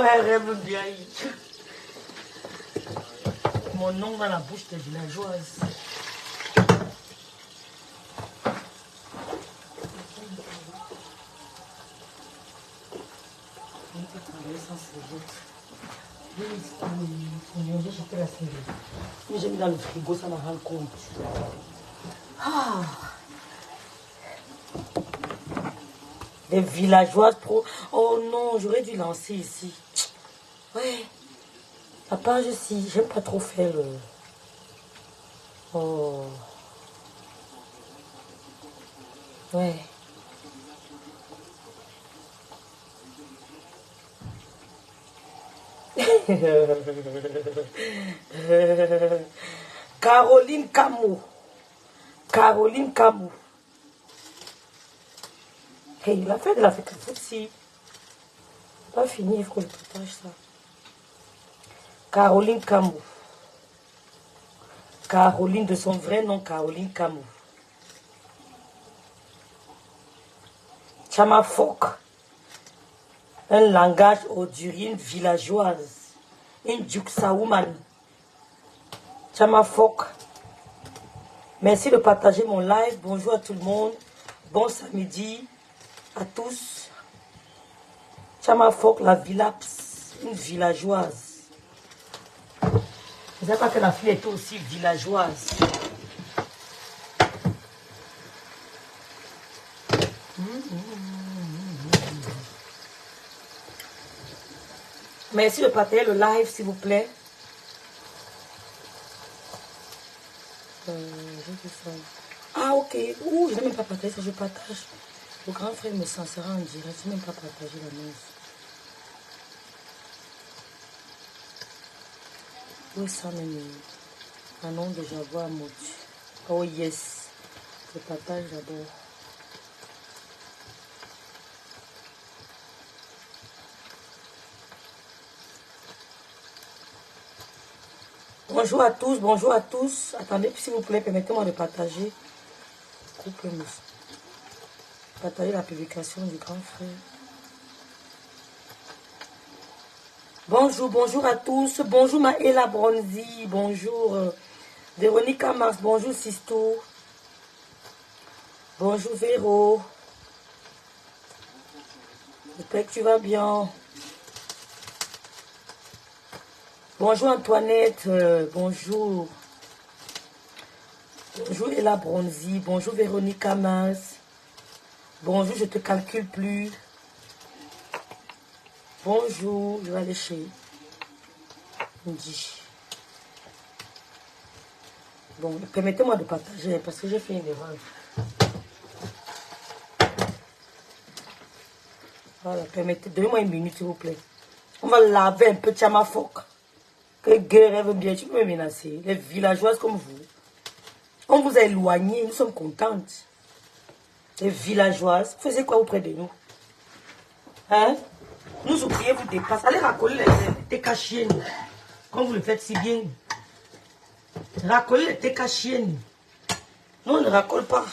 un rêve bien. Mon nom dans la bouche des villageoises. J'ai mis dans le frigo, ça m'a rendu compte. Ah. Des villageoises pro. Oh non, j'aurais dû lancer ici. Ouais. La page ici, j'aime pas trop faire le... Oh. Ouais. Caroline Camou. Caroline Camou. Hey, la fête de l'Afrique, si. Pas fini, il faut que je partage ça. Caroline Camou. Caroline, de son vrai nom, Caroline Camou. Chamafok. Un langage audurien villageoise. Une Djuksaouman. Chamafok. Merci de partager mon live. Bonjour à tout le monde. Bon samedi à tous. Chamafok, la Villaps. Une villageoise. Je ne sais pas que la fille était aussi villageoise. Merci de partager le live, s'il vous plaît. Ah, ok. Ouh, je n'ai même pas partagé ça, je partage. Le grand frère me censera en direct. Je n'ai même pas partagé la news. Oui, ça, même. Un nom de Jaguar Motu. Oh, yes. Je partage d'abord. Bonjour à tous, bonjour à tous. Attendez, s'il vous plaît, permettez-moi de partager. Coupe-nous. Partager la publication du grand frère. Bonjour, bonjour à tous. Bonjour Maëla Bronzi. Bonjour Véronica Mars. Bonjour Sisto. Bonjour Véro. J'espère que tu vas bien. Bonjour Antoinette. Bonjour. Bonjour Ella Bronzi. Bonjour Véronica Mars. Bonjour, je te calcule plus. Bonjour, je vais aller chez Ndi. Bon, permettez-moi de partager parce que j'ai fait une erreur. Voilà, permettez, donnez-moi une minute s'il vous plaît. On va laver un peu de Chamafok. Que guerre rêve bien, tu peux me menacer. Les villageoises comme vous. On vous a éloignés, nous sommes contentes. Les villageoises, faisiez quoi auprès de nous? Hein? Nous oubliez, vous dépassez. Allez racoler les técachiennes. Comme vous le faites si bien. Racoler les técachiennes. Nous, on ne racole pas.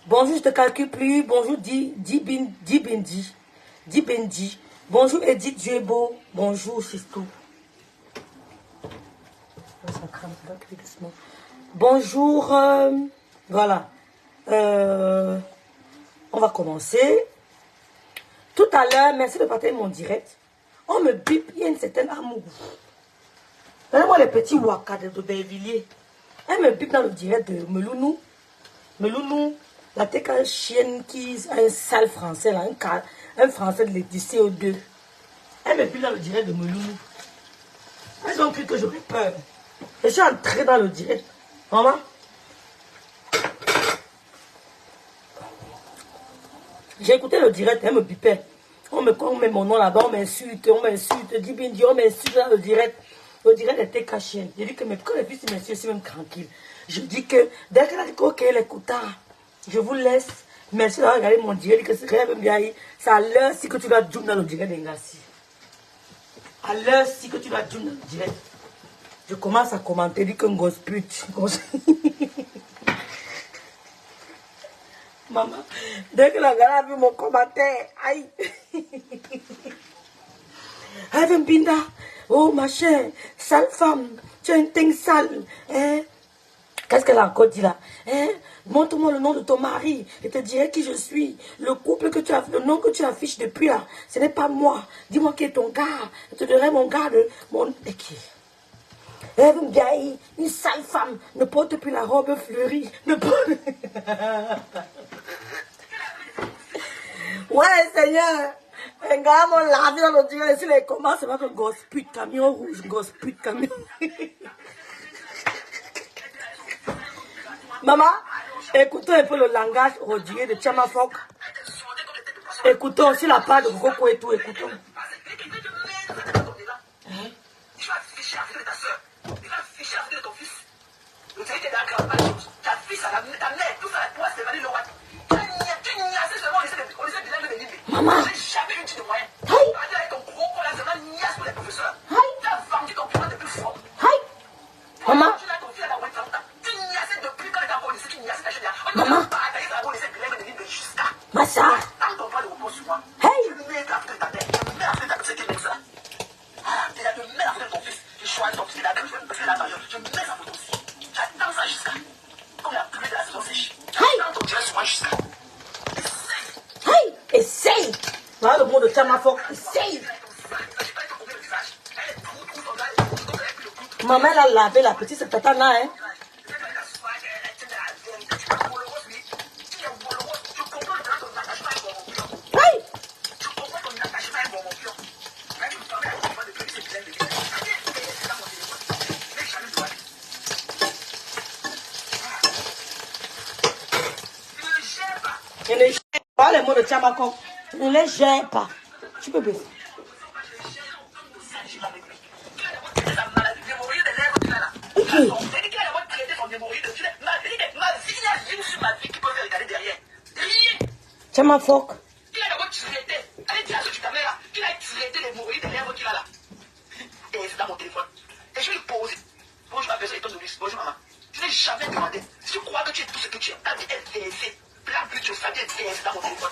Bonjour, je te calcule plus. Bonjour, Dibendi. Bonjour, Edith Djebo. Bonjour, Sisto. Ça crame, ça va créer doucement. Bonjour. Voilà. On va commencer. Tout à l'heure, merci de partager mon direct. On me bip, il y a une certaine amour. Donnez-moi les petits waka de Bervilliers. Elle me bip dans le direct de Melounou. Melounou, la téca chienne qui a un sale français, là, un français du CO2. Elle me bip dans le direct de Melounou. Elles ont cru que j'aurais peur. Je suis entrée dans le direct. Maman. J'ai écouté le direct, elle me bipait. On met mon nom là-bas, on m'insulte, dit Bindi, on m'insulte dans le direct. Le direct était caché. J'ai dit que mais pourquoi les filles m'insultent, c'est même tranquille. Je dis que dès qu'elle a dit ok, elle écouta, je vous laisse. Merci d'avoir regardé mon direct, que c'est rêve bien. C'est à l'heure si que tu dois jouer dans le direct d'Engassi. À l'heure si que tu dois jouer dans le direct. Je commence à commenter, dit que gosse pute. Maman, dès que la gare a vu mon commentaire, aïe. Evan Binda, oh ma chère, sale femme, tu es une teinte sale. Hein? Qu'est-ce qu'elle a encore dit là? Hein? Montre-moi le nom de ton mari. Je te dirai qui je suis. Le couple que tu as, le nom que tu affiches depuis là, ce n'est pas moi. Dis-moi qui est ton gars. Je te donnerai mon gars de mon. Et qui? Evan Biaï, une sale femme, ne porte plus la robe fleurie. Ne porte. Ouais, Seigneur. Un gars m'a lavé dans le Dieu, laissez les comments, c'est pas que gosse pute camion rouge, gosse pute camion. Maman, écoutons un peu le langage rodier de Tchamafok. Écoutons aussi la part de Coco et tout, écoutons. Tu vas afficher la vie de ta soeur, tu vas afficher la vie de ton fils. Le territoire de la grand-mère, ta fille, ta mère, tout ça, toi, c'est Valérie Leroy. Maman, j'ai jamais eu de moyens. Avec ton gros col, c'est un niasse pour les professeurs. Tu as vendu ton plan depuis fort. Maman, tu l'as confié à la Ouette Santa. Tu niassais depuis quand tu étais au lycée, tu niassais la jeune. Maman, tu as bataillé dans le lycée, jusqu'à. Ma soeur, tant ton droit de repos sur moi. Je mets la fête de ta mère. Je mets la fête de ta mère. C'est qui ça? Tu as de mettre la fête de ton fils. Je choisis ton fils. Il a cru que je vais me passer la barrière. Je mets sa photo aussi. J'attends ça jusqu'à. Comme la pluie de la saison sèche. J'attends ton dieu sur moi jusqu'à. Essaye. Voilà le mot de Tchamafok. Essaye. Maman, elle a lavé la petite, c'est tatana, hein. Je ne gère pas les mots de Tchamafok. Je ne les gère pas. Tu peux baisser. Okay. Tchamafok. C'est dans mon téléphone. Et je vais lui poser. Bonjour ma personne, bonjour maman. Je n'ai jamais demandé. Je crois que tu es tout ce que tu es. Quand tu es TSC, plein plus de ça, tu es TSC dans mon téléphone.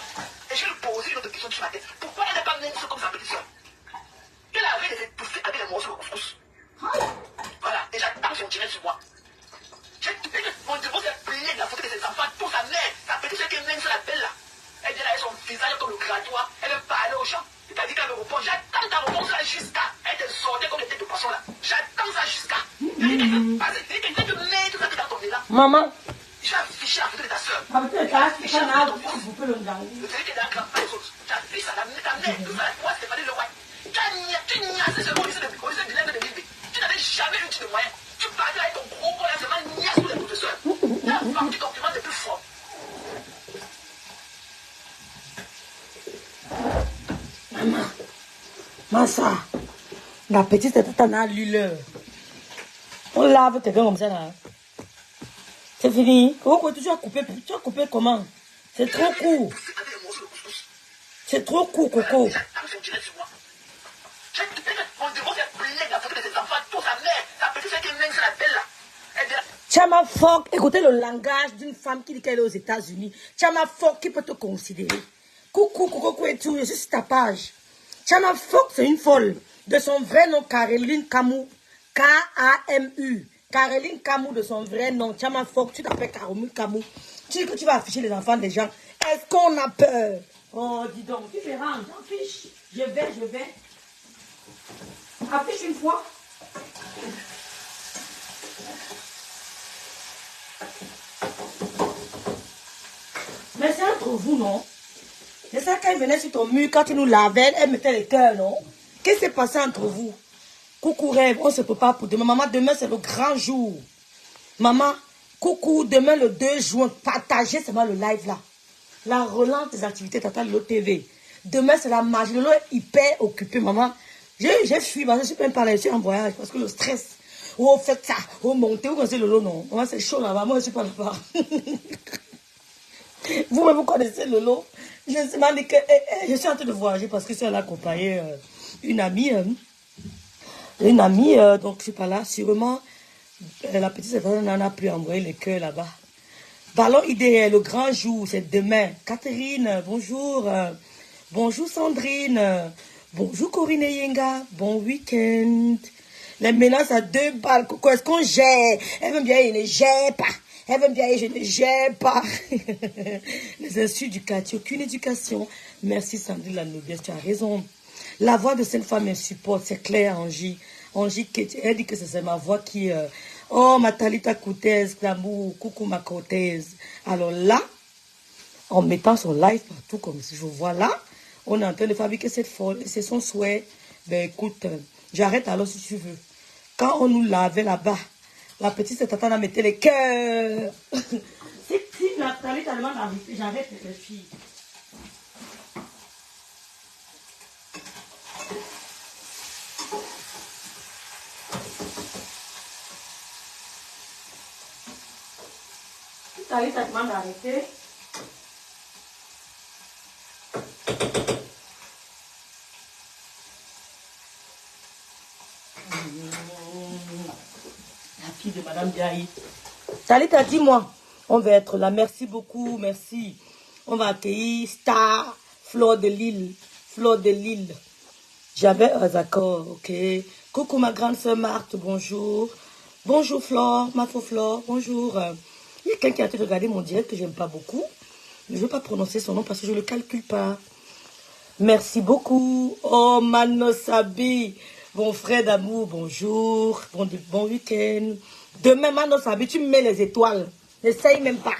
Et je vais lui poser une autre question sur ma tête. Pourquoi elle n'est pas même comme sa petite soeur? Elle avait les étouffés avec les morceaux de couscous. Voilà, et j'attends son direct sur moi. Mon divorce est plié de la photo de ses enfants, pour sa mère, sa petite soeur qui est même sur la belle là. Elle dit là, son visage comme le grattoir, elle veut parler aux gens. C'est-à-dire qu'elle me répond, j'attends ta réponse là jusqu'à. Elle te sortait comme des têtes de poisson là. J'attends ça jusqu'à. Quelqu'un te met tout ça dans ton nez là. Maman. Je vais afficher la photo de ta soeur. Ma photo de ta soeur, c'est un arbre, vous pouvez le regarder. Le fait que dans la grand-mère, tu as fait ça, ta mère, tout ça, toi, c'est pas le roi. Tu niaises ce mot, lycée de l'aigle de l'île. Tu n'avais jamais eu de moyens. Tu parlais avec ton gros col là, c'est mal niaise pour les professeurs. Tu as vendu ton document de plus fort. Maman, Massa, la petite tête à l'huile. On lave quelqu'un comme ça là. C'est fini. Coco, tu as coupé comment? C'est trop court. C'est trop court, Coco. Tchamafok, écoutez le langage d'une femme qui dit qu'elle est aux États-Unis. Tchamafok qui peut te considérer. Coucou, coucou et tout, je suis sur ta page. Tchamafok, c'est une folle. De son vrai nom, Caroline Camus. K-A-M-U. Caroline Camus, de son vrai nom. Tchamafok, tu t'appelles Caroline Camus. Tu dis que tu vas afficher les enfants des gens. Est-ce qu'on a peur? Oh, dis donc, tu verras, j'en fiche. Je vais. Affiche une fois. Mais c'est entre vous, non? C'est ça qu'elle venait sur ton mur, quand tu nous lavais, elle mettait les cœurs, non? Qu'est-ce qui s'est passé entre vous? Coucou rêve, on se prépare pour demain. Maman, demain c'est le grand jour. Maman, coucou, demain le 2 juin, partagez seulement le live là. La relance des activités Tata Lolo TV. Demain c'est la magie. Lolo est hyper occupé, maman. J'ai fui, je suis même pas là, je suis en voyage parce que le stress. Oh, faites ça, oh, montez, vous connaissez Lolo, non? Maman, c'est chaud là-bas, moi je suis pas là-bas. Vous-même, vous connaissez Lolo. Je suis en train de voyager parce que c'est elle a accompagné une amie. Donc je suis pas là. Sûrement, la petite n'en a plus envoyé les cœurs là-bas. Ballon idéal, le grand jour, c'est demain. Catherine, bonjour. Bonjour Sandrine. Bonjour Corinne Yenga. Bon week-end. Les menaces à 2 balles. Coco, est-ce qu'on gère? Elle veut bien, il ne gère pas. Elle veut bien, je ne gère pas. Les insultes du quartier, aucune éducation. Merci Sandrine la noblesse, tu as raison. La voix de cette femme me supporte, c'est clair, Angie. Angie, elle dit que c'est ma voix qui... Oh, ma Talita Cortez, l'amour, coucou ma Cortez. Alors là, en mettant son live partout comme si je vois là, on est en train de fabriquer cette folle. C'est son souhait. Ben écoute, j'arrête alors si tu veux. Quand on nous lavait là-bas, la petite tata a mettait les cœurs. Si la Talita demande d'arrêter, j'arrête les filles. Talita demande d'arrêter. La fille de Madame Diaye. Talita, dis-moi, on va être là. Merci beaucoup, merci. On va accueillir Star, Fleur de Lille. Fleur de Lille. J'avais un accord, ok. Coucou ma grande sœur Marthe, bonjour. Bonjour Flore, ma faux Flore, bonjour. Il y a quelqu'un qui a regardé mon direct que j'aime pas beaucoup. Je ne veux pas prononcer son nom parce que je ne le calcule pas. Merci beaucoup. Oh, Manosabi, bon frère d'amour, bonjour. Bon week-end. Demain, Manosabi, tu me mets les étoiles. N'essaye même pas.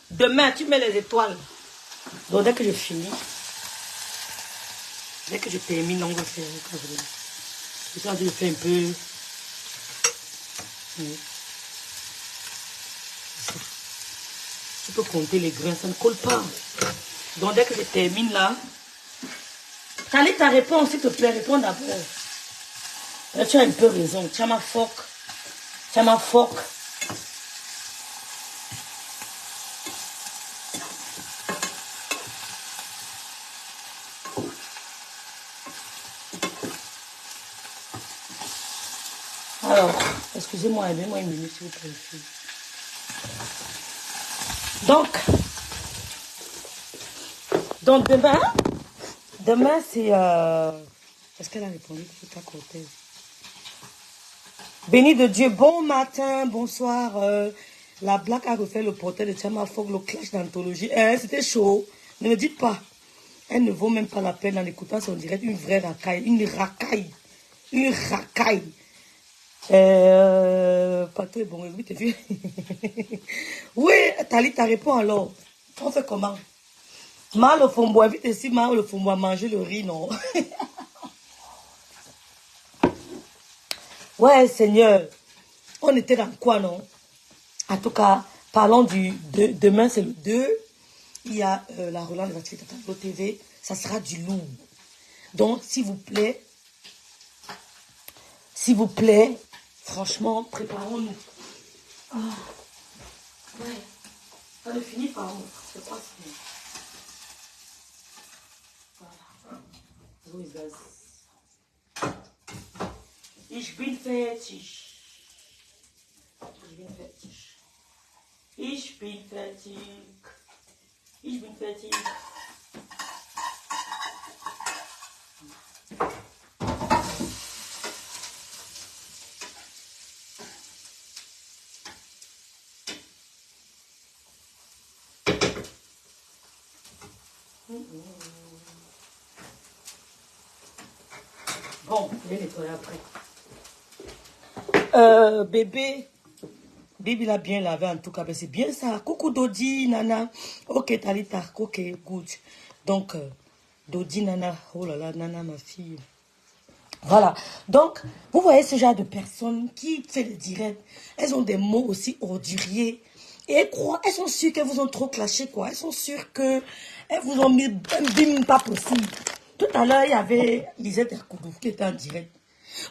Demain, tu mets les étoiles. Donc, dès que je finis, dès que je termine, on va faire. Je fais un peu. Tu peux compter les grains, ça ne colle pas. Donc, dès que je termine là, allez ta réponse, s'il te plaît, réponds d'abord. Là, tu as un peu raison. Tu as ma phoque. Tu as ma phoque. Alors, excusez-moi, aidez-moi une minute, s'il vous plaît. Donc demain c'est... Est-ce qu'elle a répondu tout à côté? Béni de Dieu, bon matin, bonsoir. La blague a refait le portrait de Chama Fogg, le clash d'anthologie. C'était chaud, ne me dites pas. Elle ne vaut même pas la peine en écoutant son direct, une vraie racaille, une racaille. Une racaille. Pas très bon, oui, t'as vu. Oui, Talita, réponds alors. On fait comment? Mal au fond, vite ici, mal au fond, manger le riz, non? Ouais, Seigneur. On était dans quoi, non? En tout cas, parlons demain, c'est le 2. Il y a la relance des activités de TV. Ça sera du lourd. Donc, s'il vous plaît, franchement, préparons-nous. Ah, ouais. Ça ne finit pas, je crois que c'est... Voilà. So ist das. Ich bin fertig. Ich bin fertig. Ich bin fertig. Ich bin fertig. Bon, je vais nettoyer après. Bébé, il a bien lavé en tout cas, c'est bien ça. Coucou Dodi, Nana. Ok, Talita, ok, good. Donc, Dodi, Nana, oh là là, Nana, ma fille. Voilà. Donc, vous voyez ce genre de personnes qui fait le direct. Elles ont des mots aussi orduriers. Et elles sont sûres qu'elles vous ont trop clashé, quoi. Elles sont sûres qu'elles vous ont mis un bim pas possible. Tout à l'heure, il y avait Lisette Erkoudou qui était en direct.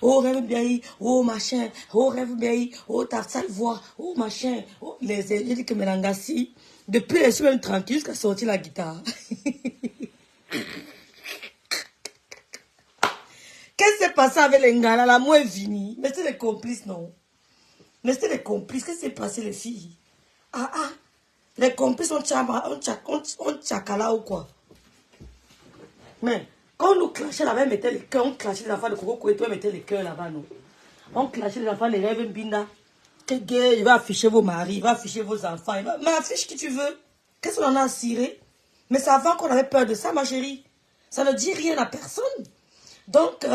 Oh, rêve bien, oh, machin, oh, rêve bien, oh, ta sale voix, oh, machin, oh, j'ai dit que Mélangassi, depuis, elle est même tranquille jusqu'à sortir la guitare. Qu'est-ce qui s'est passé avec les gars là? La moi est finie. Mais c'est des complices, non? Mais c'était des complices. Qu'est-ce qui s'est passé, les filles? Ah, ah. Les complices ont tchakala ou quoi. Mais quand on nous clashait là-bas, on mettait les cœurs, on clashait les enfants de Coco et toi, on mettait les cœurs là-bas, non. On clashait les enfants, les rêves, binda. T'es gay, il va afficher vos maris, il va afficher vos enfants. Mais affiche qui tu veux. Qu'est-ce qu'on en a à cirer? Mais c'est avant qu'on avait peur de ça, ma chérie. Ça ne dit rien à personne. Donc,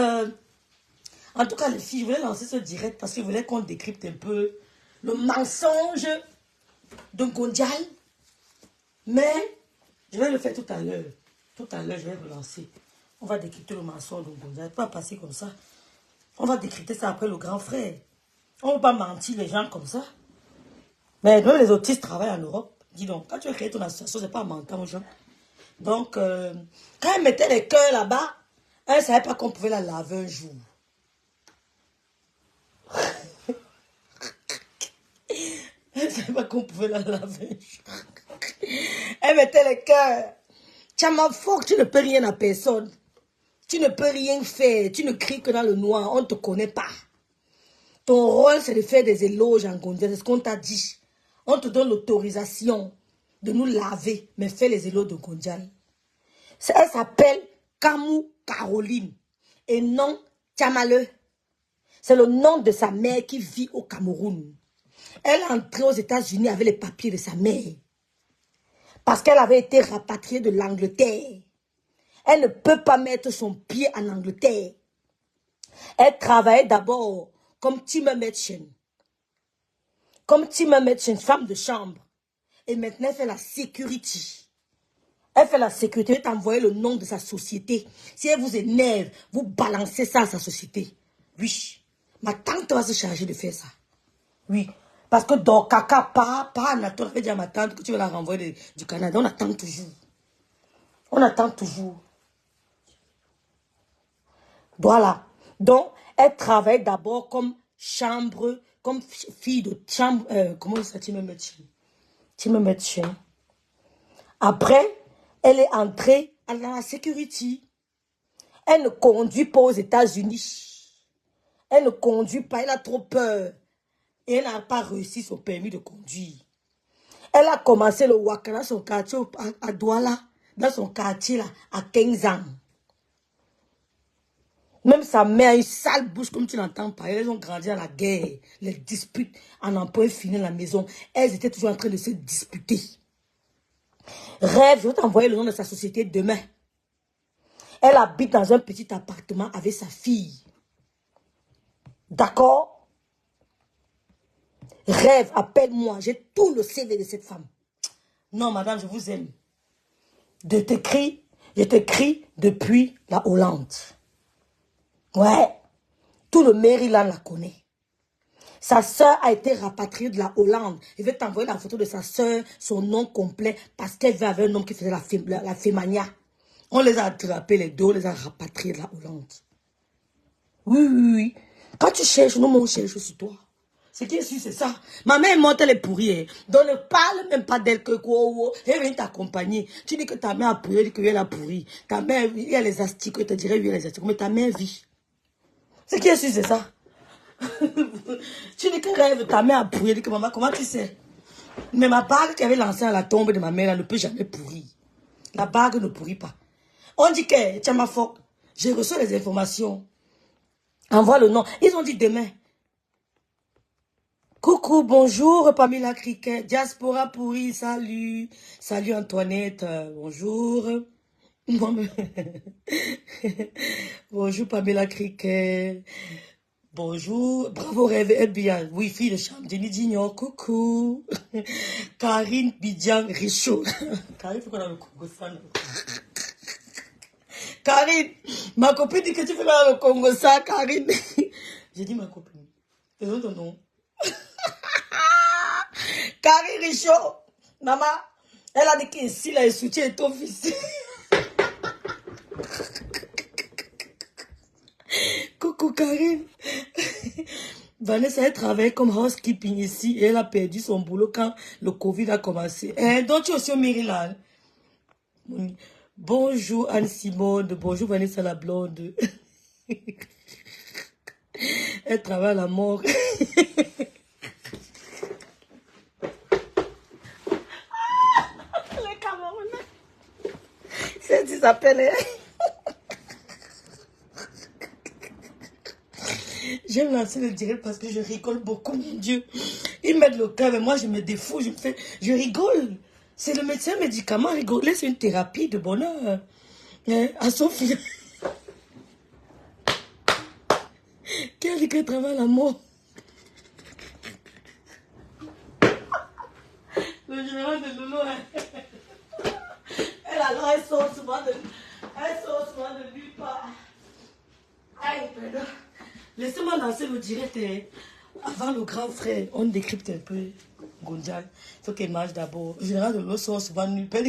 en tout cas, les filles, je voulais lancer ce direct parce que je voulais qu'on décrypte un peu le mensonge de Ngondiaye. Mais je vais le faire tout à l'heure. Tout à l'heure, je vais relancer. On va décrypter le mensonge de Ngondiaye. Pas passer comme ça. On va décrypter ça après le grand frère. On ne va pas mentir les gens comme ça. Mais même les autistes travaillent en Europe. Dis donc, quand tu as créé ton association, ce n'est pas mentir aux gens. Donc, quand elle mettait les cœurs là-bas, elle ne savait pas qu'on pouvait la laver un jour. Elle ne savait pas qu'on pouvait la laver un jour. Elle mettait les cœurs. Tu as ma faute, tu ne peux rien à personne. Tu ne peux rien faire. Tu ne cries que dans le noir. On ne te connaît pas. Ton rôle, c'est de faire des éloges en Ngondiaye. C'est ce qu'on t'a dit. On te donne l'autorisation de nous laver, mais fais les éloges de Ngondiaye. Elle s'appelle Kamou Caroline et non Tchamale. C'est le nom de sa mère qui vit au Cameroun. Elle est entrée aux États-Unis avec les papiers de sa mère. Parce qu'elle avait été rapatriée de l'Angleterre. Elle ne peut pas mettre son pied en Angleterre. Elle travaillait d'abord comme Timmer Merchant. Comme Timmer Merchant, femme de chambre. Et maintenant, elle fait la sécurité. Elle fait la sécurité, elle t'envoie le nom de sa société. Si elle vous énerve, vous balancez ça à sa société. Oui. Ma tante va se charger de faire ça. Oui. Parce que dans caca, pas Anatole avait dit à ma tante que tu vas la renvoyer du Canada. On attend toujours. On attend toujours. Voilà. Donc, elle travaille d'abord comme chambre, comme fille de chambre. Comment ça, tu me mets chien. Après, elle est entrée dans la sécurité. Elle ne conduit pas aux États-Unis. Elle ne conduit pas, elle a trop peur. Et elle n'a pas réussi son permis de conduire. Elle a commencé le waka dans son quartier à Douala, dans son quartier là, à 15 ans. Même sa mère a une sale bouche comme tu l'entends pas. Elles ont grandi à la guerre, les disputes, en emploi fini à la maison. Elles étaient toujours en train de se disputer. Rêve, je vais t'envoyer le nom de sa société demain. Elle habite dans un petit appartement avec sa fille. D'accord? Rêve, appelle-moi. J'ai tout le CV de cette femme. Non, madame, je vous aime. Je t'écris depuis la Hollande. Ouais. Tout le Maryland la connaît. Sa soeur a été rapatriée de la Hollande. Je vais t'envoyer la photo de sa soeur, son nom complet, parce qu'elle vivait avec un homme qui faisait la fémania. On les a attrapés les deux, on les a rapatriés de la Hollande. Oui, oui, oui. Quand tu cherches, nous, on cherche sur toi. Ce qui est sûr, c'est ça. Ma mère est morte, elle est pourrie. Hein. Donc ne parle même pas d'elle que quoi. Elle vient t'accompagner. Tu dis que ta mère a pourri, elle dit qu'elle a pourri. Ta mère, il y a les asticots, elle te dirait, oui, il y a les asticots. Mais ta mère vit. Ce qui est sûr, c'est ça. Tu dis que rêve, ta mère a pourri. Elle dit que maman, comment tu sais? Mais ma bague qui avait lancée à la tombe de ma mère, elle ne peut jamais pourrir. La bague ne pourrit pas. On dit que, tiens ma faute, j'ai reçu les informations. Envoie le nom. Ils ont dit demain. Coucou, bonjour, Pamela Cricket. Diaspora pourri, salut. Salut Antoinette, bonjour. Bonjour Pamela Cricket. Bonjour, bravo Rêve, bien. Oui, fille de chambre, Denis Dignon, coucou. Karine Bidjan Richaud. Karine, faut qu'on a le Congo ça. Karine, ma copine dit que tu fais dans le Congo ça, Karine. J'ai dit ma copine. Faisons ton nom. Karine Richaud, maman, elle a dit qu'ici, là, elle soutient ton fils. Coucou Karine. Vanessa, elle travaille comme housekeeping ici et elle a perdu son boulot quand le Covid a commencé. Donc tu es aussi au Maryland. Bonjour Anne-Simone, bonjour Vanessa la blonde. Elle travaille à la mort. Qu'est-ce qu'ils appellent? J'aime lancer le direct parce que je rigole beaucoup, mon Dieu. Ils mettent le cœur, mais moi je me défous, je rigole. C'est le médecin médicament, rigoler, c'est une thérapie de bonheur. Hein, à Sophie. Qui a dit qu'elle travaille la mort? Le général de Lolo, elle alors, elle sort souvent de nulle part. Aïe, pardon. Laissez-moi lancer le direct avant le grand frère. On décrypte un peu Gonjal. Il faut qu'elle mange d'abord. Le général de Lolo sort souvent de nulle part.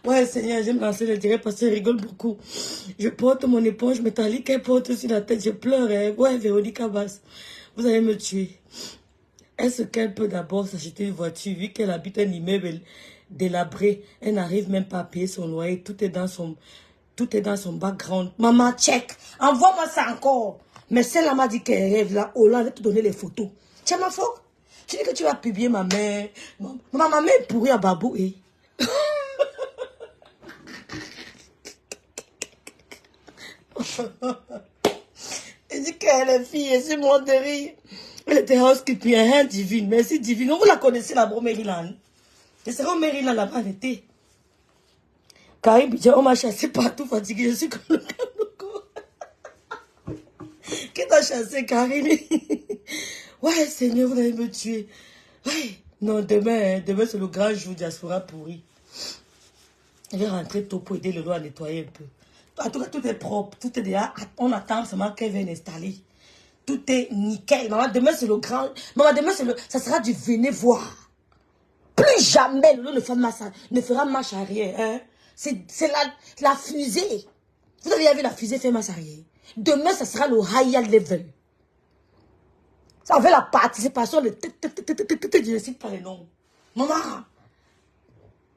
Ouais, Seigneur, j'aime lancer le direct parce que je rigole beaucoup. Je porte mon éponge métallique, elle porte sur la tête, je pleure. Hein. Ouais, Véronique Abbas, vous allez me tuer. Est-ce qu'elle peut d'abord s'acheter une voiture, vu qu'elle habite un immeuble délabré, elle n'arrive même pas à payer son loyer, tout est dans son background. Maman, check, envoie-moi ça encore. Mais celle-là m'a dit qu'elle rêve là, oh là, elle va te donner les photos. Tiens, ma faux, tu dis que tu vas publier ma mère. Ma mère est pourrie à Babou, eh. Elle dit qu'elle est fille, et c'est moi de rire. Elle était housekeeping, hein, divine. Merci, divine. Vous la connaissez là-bas au Maryland. Je serai au Maryland là-bas en été. Karim, on m'a chassé partout, fatigué. Je suis comme le Kanoko. Qui t'a chassé, Karim? Ouais, Seigneur, vous allez me tuer. Ouais. Non, demain c'est le grand jour diaspora pourri. Je vais rentrer tôt pour aider le lot à nettoyer un peu. En tout cas, tout est propre, tout est déjà. On attend seulement qu'elle vienne installer. Tout est nickel. Maman, demain c'est le grand. Maman, demain ça sera du venez voir. Plus jamais le lot ne fera marche arrière. Hein? C'est la fusée. Vous avez vu la fusée faire marche arrière. Demain, ça sera le higher level. Ça fait la participation de. Je ne cite pas les noms. Maman.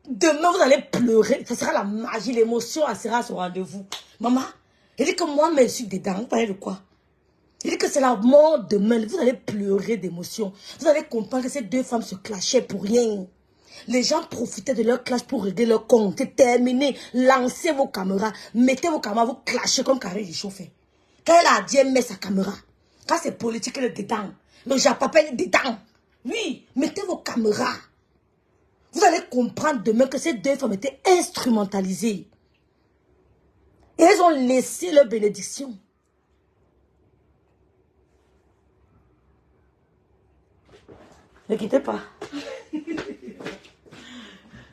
Demain, vous allez pleurer. Ça sera la magie, l'émotion, elle sera à son rendez-vous. Maman, elle dit que moi, je suis dedans. Vous parlez de quoi? Il dit que c'est la mort demain. Vous allez pleurer d'émotion. Vous allez comprendre que ces deux femmes se clashaient pour rien. Les gens profitaient de leur clash pour régler leur compte. C'est terminé. Lancez vos caméras. Mettez vos caméras, vous clashez comme Carré du chauffeur. Quand elle a dit, elle met sa caméra. Quand c'est politique, elle est dedans. Le Japapel est dedans. Oui, mettez vos caméras. Vous allez comprendre demain que ces deux femmes étaient instrumentalisées. Et elles ont laissé leur bénédiction. Ne quittez pas.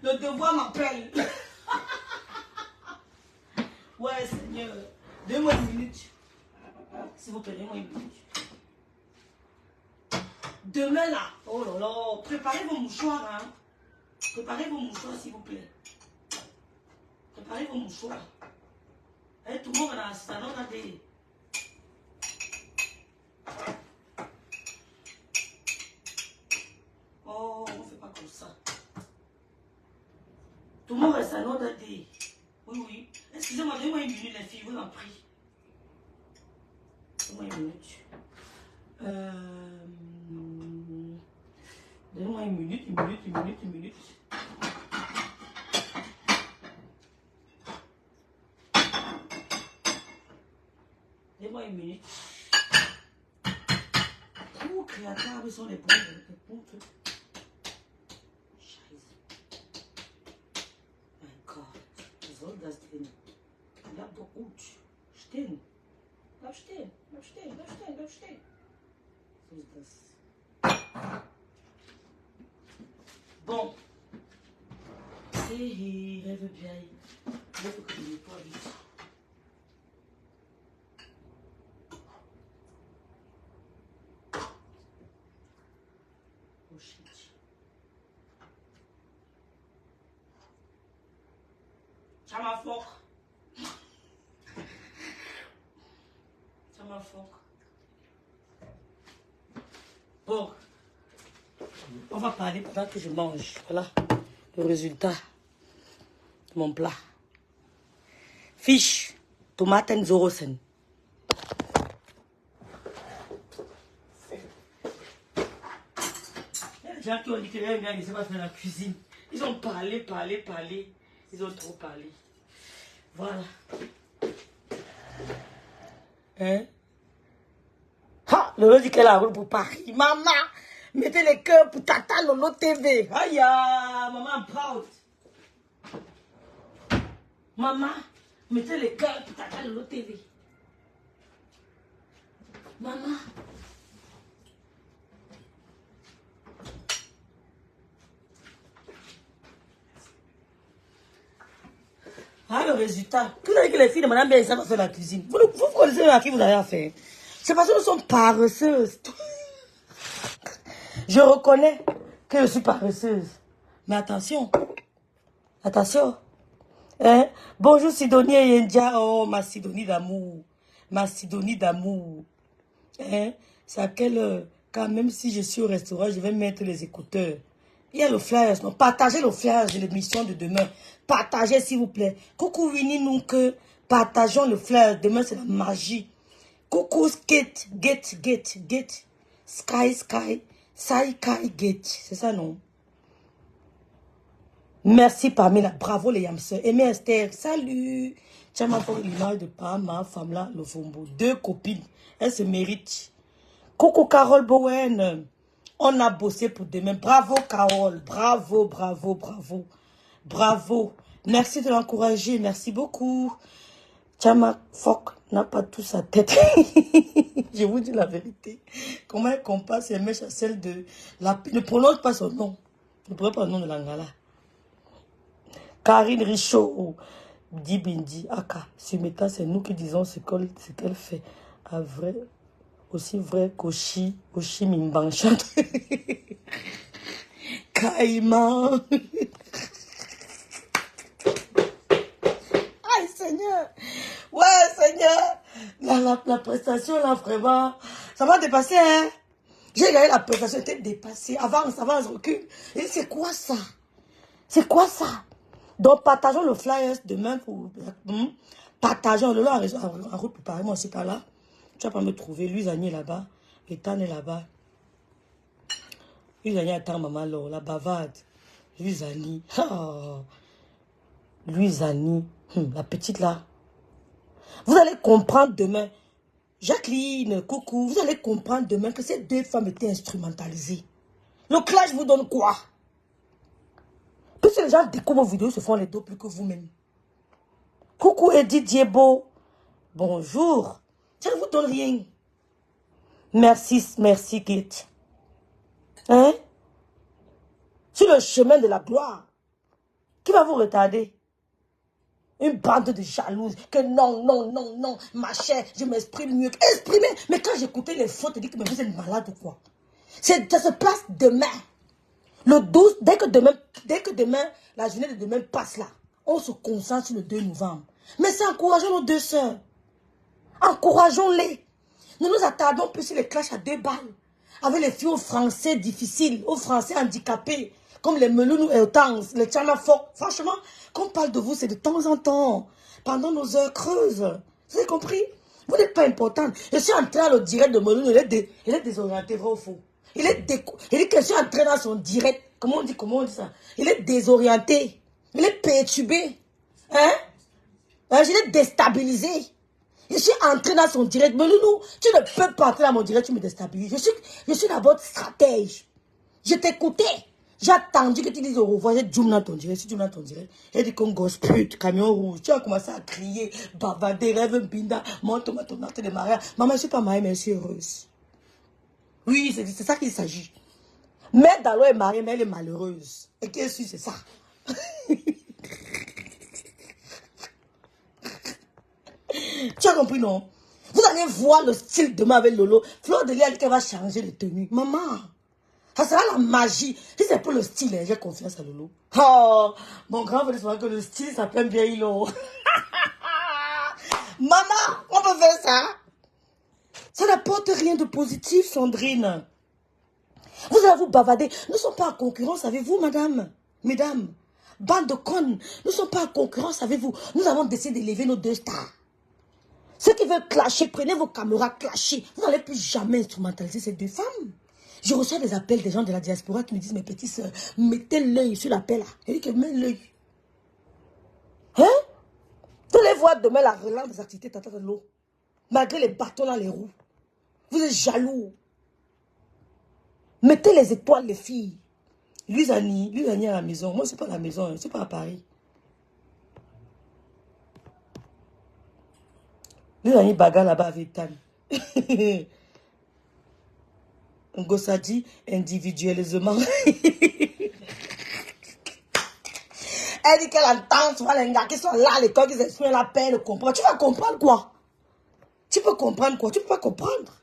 Le devoir m'appelle. Ouais, Seigneur. Donne-moi une minute. S'il vous plaît, donne-moi une minute. Demain là. Oh là là. Préparez vos mouchoirs, hein. Préparez vos mouchoirs, s'il vous plaît. Préparez vos mouchoirs. Et tout le monde va dans le salon là des. Oh, on ne fait pas comme ça. Tout le monde va dans le salon là des. Oui, oui. Excusez-moi, donnez-moi une minute, les filles, vous en prie. Donnez-moi une minute. Donnez-moi une minute. Donnez-moi une minute. Oh, créateur, sont les pontes. Scheiße. Mein Gott, was soll das denn? Bleib doch gut. Stehen. Bleib stehen. Was ist das? Bon. Rêve bien. Il faut que je nettoie vite. Oh shit. Ça m'a fort. Bon. On va parler pendant que je mange. Voilà le résultat de mon plat. Fish, tomate and zorosen. gens qui ont dit que les gars, ils ne savent pas faire la cuisine. Ils ont parlé. Ils ont trop parlé. Voilà. Hein? Ha! Lolo dit qu'elle a roule pour Paris. Maman! Mettez les cœurs pour Tata Lolo TV. Aïe, maman, I'm proud. Maman, mettez les cœurs pour Tata Lolo TV. Maman. Ah, le résultat. Vous savez que les filles de Madame Bien, ils savent faire la cuisine. Vous connaissez à qui vous avez affaire. C'est parce que nous sommes paresseuses. Je reconnais que je suis paresseuse. Mais attention. Attention. Hein? Bonjour Sidonie et Yendia. Oh, ma Sidonie d'amour. Ma Sidonie d'amour. Hein? C'est à quelle heure? Quand même si je suis au restaurant, je vais mettre les écouteurs. Il y a le flash, non? Partagez le flash de l'émission de demain. Partagez, s'il vous plaît. Coucou Winnie, nous que partageons le flash. Demain, c'est la magie. Coucou Skate, get. Sky, Gate. C'est ça, non? Merci Pamela. Bravo les yamseurs. Aimé Esther. Salut. Tiens, ma femme, l'image de ma femme là, le Fombo. 2 copines. Elles se méritent. Coucou Carole Bowen. On a bossé pour demain. Bravo Carole. Bravo. Merci de l'encourager. Merci beaucoup. Chama Fok n'a pas tout sa tête. Je vous dis la vérité. Comment elle compare ses mèches à celle de la... Ne prononce pas son nom. Ne prononce pas le nom de l'Angala. Karine Richaud. Dibindi. Aka. Sumeta, c'est nous qui disons ce qu'elle fait. À vrai... Aussi vrai qu'Oshi Mimban chante. Caïman. Aïe, Seigneur. Ouais, Seigneur. La prestation, là, vraiment. Ça m'a dépassé, hein. J'ai gagné la prestation, était dépassée. Avance, recule. Et c'est quoi ça? Donc, partageons le flyer demain pour... Partageons le lot en route pour Paris, moi aussi par là. Tu vas pas me trouver. Luisani est là-bas. Ethan est là-bas. Luisani attend maman là. La bavarde. Luisani. Oh. Luisani. La petite là. Vous allez comprendre demain. Jacqueline, coucou. Vous allez comprendre demain que ces 2 femmes étaient instrumentalisées. Le clash vous donne quoi? Puisque les gens découvrent vos vidéos, se font les dos plus que vous-même. Coucou Edith Diebo. Bonjour. Ça ne vous donne rien. Merci, Kate. Hein? Sur le chemin de la gloire. Qui va vous retarder? Une bande de jalouses. Que non, ma chère, je m'exprime mieux. Exprimez. Mais quand j'écoutais les fautes, je dis que mais vous êtes malade ou quoi? Ça se passe demain. Le 12, dès que demain, la journée de demain passe là, on se concentre sur le 2 novembre. Mais c'est encourageons nos 2 sœurs. Encourageons-les. Nous nous attardons plus sur les clashs à 2 balles. Avec les filles aux Français difficiles, aux Français handicapés, comme les Melounou et Otans, les Tchamafok. Franchement, quand on parle de vous, c'est de temps en temps, pendant nos heures creuses. Vous avez compris? Vous n'êtes pas importante. Je suis entré dans le direct de Melounou, il est désorienté, vrai ou faux? Il dit que je suis entré dans son direct. Comment on dit ça? Il est désorienté. Il est perturbé. Hein? Je l'ai déstabilisé. Je suis entré dans son direct. Mais Loulou, tu ne peux pas entrer dans mon direct, tu me déstabilises. Je suis d'abord stratège. Je t'écoutais. J'ai attendu que tu dises au revoir. J'ai zoom dans ton direct. Si tu zoom dans ton direct, j'ai dit qu'on gosse pute, camion rouge. Tu as commencé à crier, bavarder, rêve, binda, monte-moi ton acte de mariage. Maman, je ne suis pas mariée, mais je suis heureuse. Oui, c'est ça qu'il s'agit. Mère Dalo est mariée, mais elle est malheureuse. Et qu'est-ce que c'est ça? Tu as compris, non? Vous allez voir le style demain avec Lolo. Fleur de Lia dit qu'elle va changer de tenue. Maman, ça sera la magie. Si c'est pour le style, j'ai confiance à Lolo. Oh, mon grand frère saura que le style s'appelle bien Hilo. Maman, on peut faire ça? Ça n'apporte rien de positif, Sandrine. Vous allez vous bavarder. Nous ne sommes pas en concurrence avec vous, madame. Mesdames, bande de connes. Nous ne sommes pas en concurrence avec vous. Nous avons décidé d'élever nos 2 stars. Ceux qui veulent clasher, prenez vos caméras, clasher. Vous n'allez plus jamais instrumentaliser ces 2 femmes. Je reçois des appels des gens de la diaspora qui me disent, mes petites soeurs, mettez l'œil sur l'appel là. Elle dit que mets l'œil. Hein? Vous allez voir demain la relance des activités Tata de l'eau. Malgré les bâtons dans les roues. Vous êtes jaloux. Mettez les étoiles, les filles. Lui, à la maison. Moi, c'est pas à la maison, c'est pas à Paris. Lui, bagarre là-bas avec Tan. Ngossadi, individuellement. Elle dit qu'elle entend souvent les gars qui sont là à l'école, qui s'expriment la peine de comprendre. Tu vas comprendre quoi? Tu peux comprendre quoi? Tu peux pas comprendre.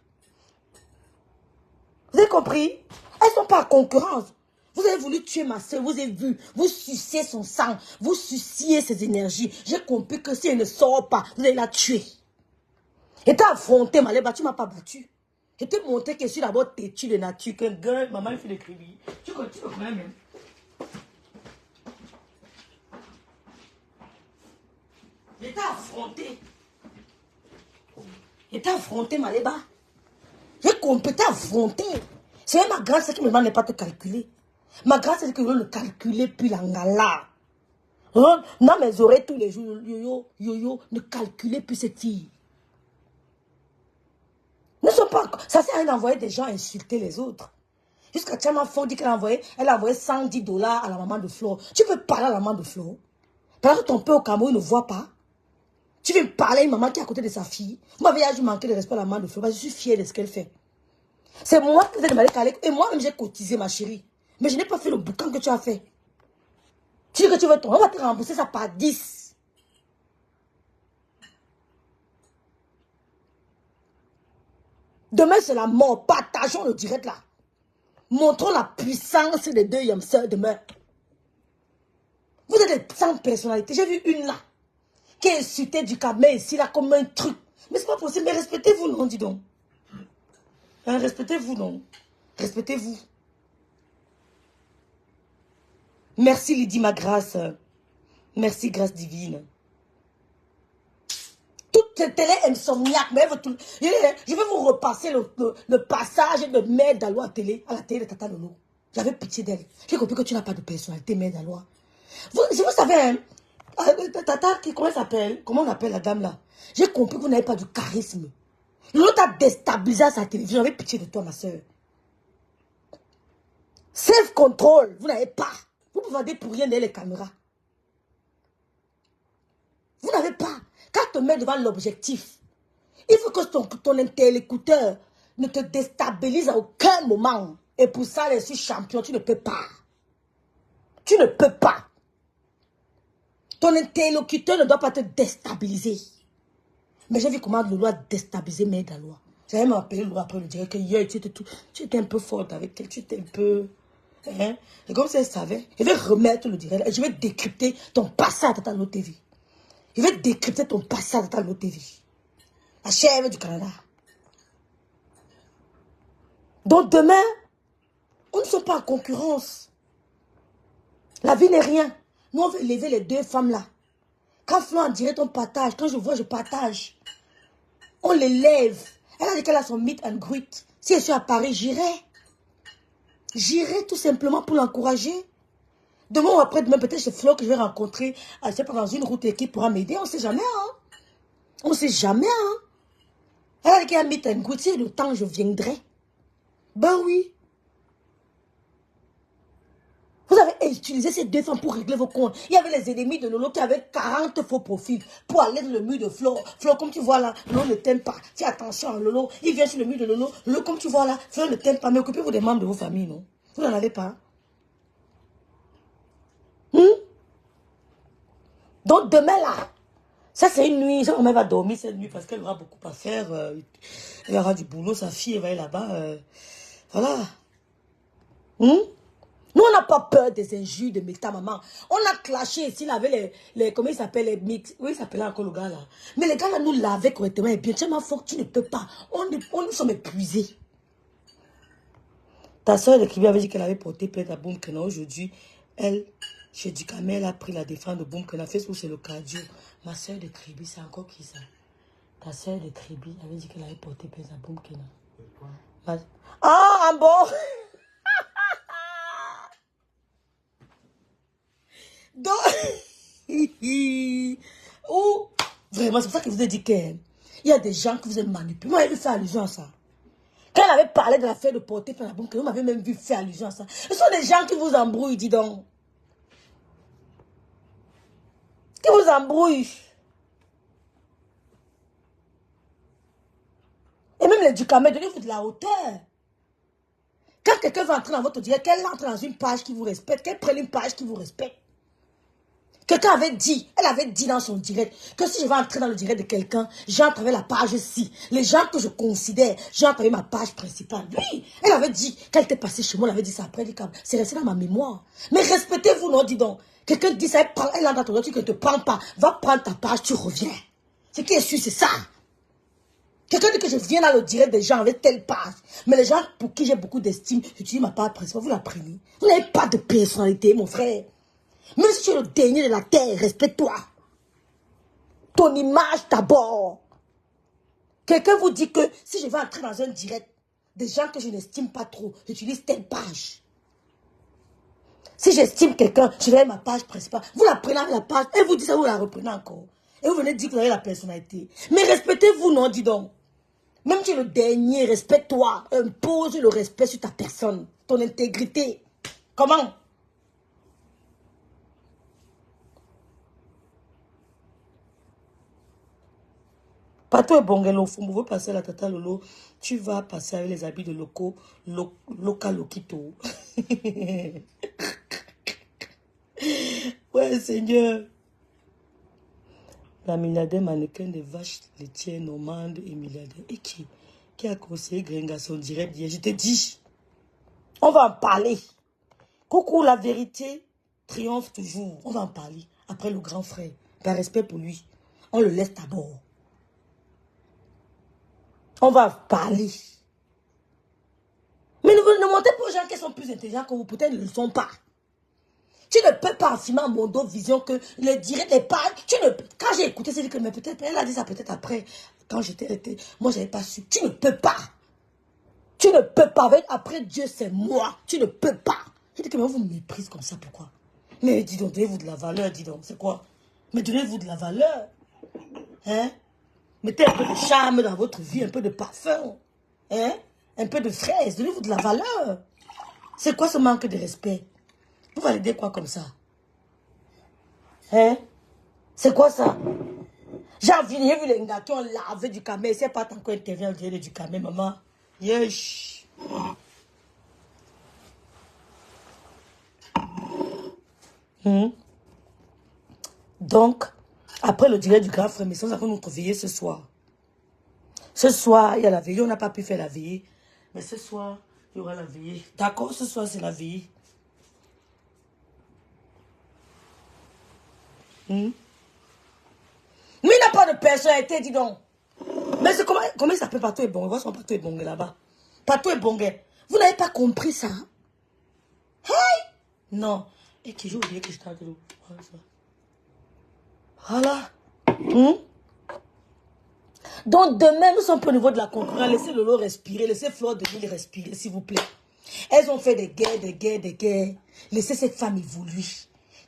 Vous avez compris? Elles ne sont pas en concurrence. Vous avez voulu tuer ma soeur, vous avez vu, vous sucez son sang, vous suciez ses énergies. J'ai compris que si elle ne sort pas, vous allez la tuer. Et t'as affronté, Maléba, tu ne m'as pas battu. Je t'ai montré que je suis d'abord têtu de nature, que gueule, maman, il fait des cribis. Tu continues quand même. Je t'ai affronté. Je t'ai affronté, Maléba. J'ai compris, t'as affronté. C'est ma grâce qui me demande de ne pas te calculer. Ma grâce, c'est que je veux le calculer, puis l'angala. Hein? Non, mes oreilles tous les jours, yo, ne calculez plus cette fille. Ne sont pas. Ça sert à rien d'envoyer des gens insulter les autres. Jusqu'à Tchama Fo dit qu'elle a envoyé $110 à la maman de Flo. Tu veux parler à la maman de Flo? Parce que ton père au Cameroun ne voit pas. Tu veux me parler à une maman qui est à côté de sa fille. Vous m'avez dit manquer de respect à la maman de Flo. Parce que je suis fière de ce qu'elle fait. C'est moi qui vous ai demandé qu'elle. Et moi-même, j'ai cotisé, ma chérie. Mais je n'ai pas fait le boucan que tu as fait. Tu dis que tu veux ton. On va te rembourser ça par 10. Demain, c'est la mort. Partageons le direct là. Montrons la puissance des deux yamseurs demain. Vous êtes sans personnalité. J'ai vu une là. Qui a insulté du Cameroun ici là comme un truc. Mais c'est pas possible. Mais respectez-vous, non, dis donc. Hein, respectez-vous, non. Respectez-vous. Merci Lydie, ma grâce. Merci, grâce divine. Toute cette télé insomniaque. Mais je vais vous repasser le passage de Mère Dalois à la télé de Tata Lolo. J'avais pitié d'elle. J'ai compris que tu n'as pas de personnalité, Mère Dalois. Vous savez, hein, Tata, comment elle s'appelle? Comment on appelle la dame là? J'ai compris que vous n'avez pas de charisme. L'autre t'a déstabilisé à sa télévision. J'avais pitié de toi, ma soeur. Self-control, vous n'avez pas. Vous pouvez dire pour rien derrière les caméras. Vous n'avez pas. Quand tu te mets devant l'objectif, il faut que ton interlocuteur ne te déstabilise à aucun moment. Et pour ça, je suis champion. Tu ne peux pas. Tu ne peux pas. Ton interlocuteur ne doit pas te déstabiliser. Mais j'ai vu comment Lolo a déstabilisé Mère Dalois. J'avais m'appelé Lolo après le dire que hier, tu étais un peu forte avec elle. Tu étais un peu... Hein? Et comme ça, elle savait. Je vais remettre le direct. Et je vais décrypter ton passage à ta Lolo TV. Je vais décrypter ton passage à ta Lolo TV. La chèvre du Canada. Donc demain, on ne sont pas en concurrence. La vie n'est rien. Nous, on veut élever les deux femmes là. Quand Flo en direct, on partage. Quand je vois, je partage. On l'élève. Elle a dit qu'elle a son meet and greet. Si elle suis à Paris, j'irai. J'irai tout simplement pour l'encourager. Demain ou après-demain, peut-être c'est Flo que je vais rencontrer. Je sais pas, dans une route qui pourra m'aider. On ne sait jamais. Hein? On ne sait jamais. Hein? Elle a dit qu'elle a meet and greet. Si le temps, je viendrai. Ben oui. Vous avez utilisé ces deux femmes pour régler vos comptes. Il y avait les ennemis de Lolo qui avaient 40 faux profils pour aller dans le mur de Flo. Flo, comme tu vois là, Lolo ne t'aime pas. Fais attention à Lolo. Il vient sur le mur de Lolo. Lolo, comme tu vois là, Flo ne t'aime pas. Mais occupez-vous des membres de vos familles, non? Vous n'en avez pas. Donc demain là, ça c'est une nuit. Elle va dormir cette nuit parce qu'elle aura beaucoup à faire. Elle aura du boulot. Sa fille elle va aller là-bas. Voilà. Nous, on n'a pas peur des injures de méta maman. On a clashé ici, là, avec les comment il s'appelle, les mix. Oui, il s'appelait encore le gars, là. Mais les gars, là, nous lavaient correctement et bien. Tu m'as faut que tu ne peux pas. On nous sommes épuisés. Ta soeur de Kribi avait dit qu'elle avait porté plainte à Boumkena. Aujourd'hui, elle, chez Ducamel, elle a pris la défense de Boumkena. Facebook, c'est le cardio. Ma soeur de Kribi, c'est encore qui ça? Ta soeur de Kribi avait dit qu'elle avait porté plainte à Boumkena. Ah, bon. Donc, ou, vraiment, c'est pour ça que je vous ai dit qu'il y a des gens qui vous aiment manipuler. Moi, j'ai vu faire allusion à ça. Quand elle avait parlé de l'affaire de porter la bombe, vous m'avez même vu faire allusion à ça. Ce sont des gens qui vous embrouillent, dis donc. Qui vous embrouillent. Et même les ducamets, donnez-vous de la hauteur. Quand quelqu'un va entrer dans votre direct, qu'elle entre dans une page qui vous respecte, qu'elle prenne une page qui vous respecte. Quelqu'un avait dit, elle avait dit dans son direct, que si je vais entrer dans le direct de quelqu'un, j'entre avec la page ci. Les gens que je considère, j'entre avec ma page principale. Oui, elle avait dit, quand elle était passée chez moi, elle avait dit ça après, c'est resté dans ma mémoire. Mais respectez-vous, non, dis donc. Quelqu'un dit ça, elle entre dans ton direct, tu ne te prends pas. Va prendre ta page, tu reviens. Ce qui est sûr, c'est ça. Quelqu'un dit que je viens dans le direct des gens avec telle page. Mais les gens pour qui j'ai beaucoup d'estime, j'utilise ma page principale, vous la prenez. Vous n'avez pas de personnalité, mon frère. Même si tu es le dernier de la terre, respecte-toi. Ton image d'abord. Quelqu'un vous dit que si je vais entrer dans un direct, des gens que je n'estime pas trop, j'utilise telle page. Si j'estime quelqu'un, je vais à ma page principale. Vous la prenez avec la page, et vous dites ça, vous la reprenez encore. Et vous venez dire que vous avez la personnalité. Mais respectez-vous, non, dis donc. Même si tu es le dernier, respecte-toi. Impose le respect sur ta personne, ton intégrité. Comment? Partout est bon, vous pouvez passer la tata Lolo. Tu vas passer avec les habits de locaux, local lokito. Ouais, Seigneur. La milliardaire mannequin de vaches laitières normandes et milliardaire. Et qui a conseillé Gringa son direct hier? Je te dis, on va en parler. Coucou, la vérité triomphe toujours. On va en parler. Après le grand frère, par respect pour lui, on le laisse d'abord. On va parler. Mais ne montez pas aux gens qui sont plus intelligents que vous. Peut-être ne le sont pas. Tu ne peux pas affirmer à mon dos vision que les directs, les pages, quand j'ai écouté, c'est dit que, mais peut-être, elle a dit ça peut-être après, quand j'étais, moi, j'avais pas su. Tu ne peux pas. Tu ne peux pas. Après Dieu, c'est moi. Tu ne peux pas. J'ai dit que, mais vous me méprisez comme ça, pourquoi? Mais dis donc, donnez-vous de la valeur, dis donc, c'est quoi? Mais donnez-vous de la valeur. Hein? Mettez un peu de charme dans votre vie, un peu de parfum. Hein? Un peu de fraise. Donnez-vous de la valeur. C'est quoi ce manque de respect? Vous validez quoi comme ça? Hein? C'est quoi ça? J'ai vu les gars qui ont lavé du camé. C'est pas tant qu'on intervient du camé, maman. Yesh. Donc, après le direct du grand frère, mais nous avons notre veillée ce soir. Ce soir, il y a la veillée. On n'a pas pu faire la veillée. Mais ce soir, il y aura la veillée. D'accord, ce soir, c'est la veillée. Mais il n'a pas de personnalité, dis donc. Mais c'est comment il s'appelle Patou et Bongue? Vois son Patou et Bongue là-bas. Patou et Bongue. Vous n'avez pas compris ça? Hey! Non. Et qui j'ai oublié que je t'ai dit. Voilà. Donc demain, nous sommes au niveau de la concurrence. Laissez Lolo respirer. Laissez Fleur de Lille respirer, s'il vous plaît. Elles ont fait des guerres. Laissez cette femme évoluer.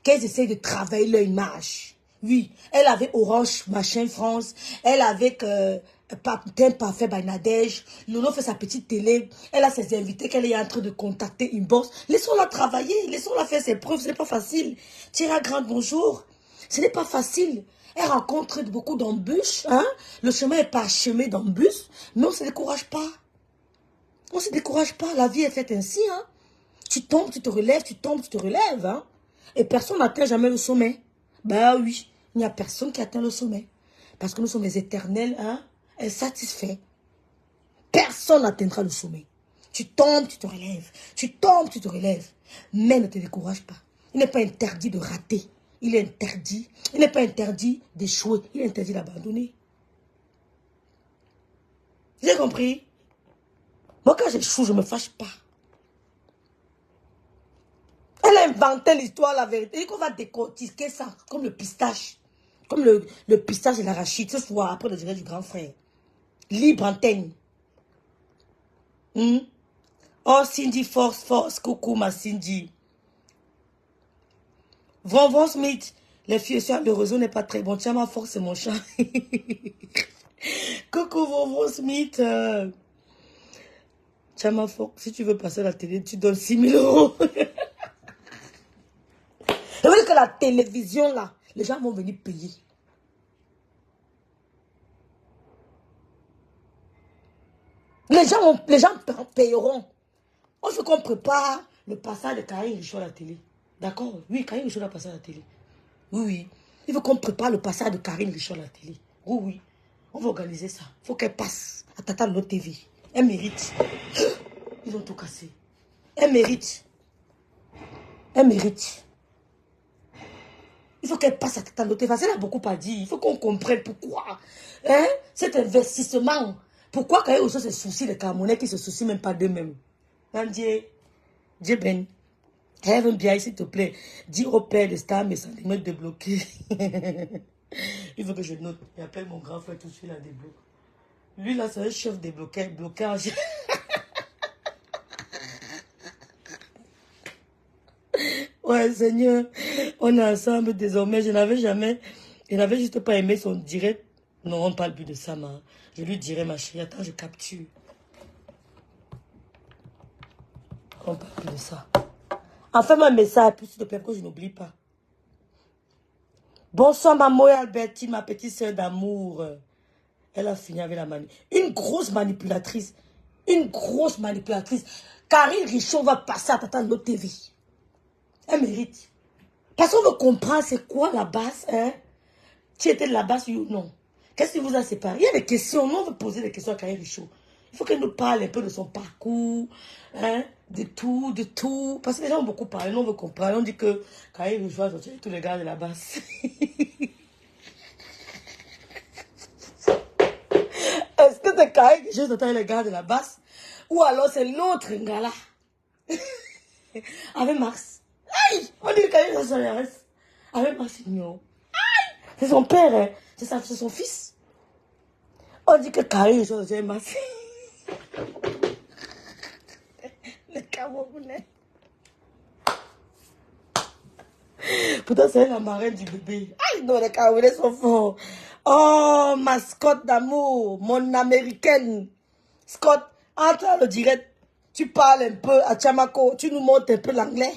Qu'elles essayent de travailler leur image. Oui, elle avait Orange, machin France. Elle avait Teint Parfait by Nadège. Lolo fait sa petite télé. Elle a ses invités qu'elle est en train de contacter inbox. Laissons-la travailler. Laissons-la faire ses preuves. Ce n'est pas facile. Thierry Grande, bonjour. Ce n'est pas facile. Elle rencontre beaucoup d'embûches. Hein? Le chemin est parsemé d'embûches. Mais on ne se décourage pas. On ne se décourage pas. La vie est faite ainsi. Hein? Tu tombes, tu te relèves. Tu tombes, tu te relèves. Hein? Et personne n'atteint jamais le sommet. Ben oui. Il n'y a personne qui atteint le sommet. Parce que nous sommes les éternels, hein, insatisfaits. Personne n'atteindra le sommet. Tu tombes, tu te relèves. Tu tombes, tu te relèves. Mais ne te décourage pas. Il n'est pas interdit de rater. Il est interdit. Il n'est pas interdit d'échouer. Il est interdit d'abandonner. Vous avez compris? Moi, quand j'échoue, je ne me fâche pas. Elle a inventé l'histoire, la vérité. Et qu'on va décortiquer ça, comme le pistache. Comme le pistache et l'arachide, ce soir, après le direct du grand frère. Libre antenne. Hmm? Oh, Cindy, force, force. Coucou, ma Cindy. Von Smith. Les filles, le réseau n'est pas très bon. Tiens, ma force, c'est mon chat. Coucou, Von Smith. Tiens, ma force, si tu veux passer à la télé, tu donnes 6 000 €. C'est vrai que la télévision, là, les gens vont venir payer. Les gens payeront. On veut qu'on prépare le passage de Karine Richaud à la télé. D'accord? Oui, Karine Richaud va passer à la télé. Oui, oui. Il veut qu'on prépare le passage de Karine Richaud à la télé. Oui, oui. On va organiser ça. Il faut qu'elle passe à Tata Lo TV. Elle mérite. Ils ont tout cassé. Elle mérite. Elle mérite. Il faut qu'elle passe à Tata Lo TV. Elle a beaucoup à dire. Il faut qu'on comprenne pourquoi. Hein? Cet investissement. Pourquoi quand il y a aussi ces soucis, les Camerounais qui ne se soucient même pas d'eux-mêmes. Dieu Ben. Heaven bien, s'il te plaît. Dis au père de Star mes centimètres débloqués. Il faut que je note. Il appelle mon grand frère tout de suite, il a débloqué. Lui, là, c'est un chef débloqué. Blocage. Ouais, Seigneur. On est ensemble désormais. Je n'avais juste pas aimé son direct. Non, on ne parle plus de ça, ma. Je lui dirai, ma chérie, attends, je capture. On ne parle plus de ça. Enfin, un message, puis s'il te plaît, que je n'oublie pas. Bonsoir, maman et Albertine, ma petite soeur d'amour. Elle a fini avec la une grosse manipulatrice. Une grosse manipulatrice. Karine Richaud va passer à Tata Lo TV. Elle mérite. Parce qu'on veut comprendre c'est quoi la base, hein? Tu étais de la base ou non? Qu'est-ce qui vous a séparé? Il y a des questions. Nous, on veut poser des questions à Karine Richaud. Il faut qu'elle nous parle un peu de son parcours, hein? De tout. Parce que les gens ont beaucoup parlé. Nous, on veut comprendre. On dit que Karine Richaud a sorti tous les gars de la base. Est-ce que c'est Karine Richaud qui sorti les gars de la base? Ou alors c'est l'autre gars là? Avec Max. Aïe! On dit que Karine Richaud reste. Avec Max Signon. C'est son père, hein? C'est son fils. On dit que Karine Richaud c'est Max. Les Camerounais. Pourtant, c'est la marraine du bébé. Aïe, non, les Camerounais sont forts. Oh, ma Scott d'amour, mon américaine. Scott, entre le direct, tu parles un peu à Tchamako, tu nous montres un peu l'anglais.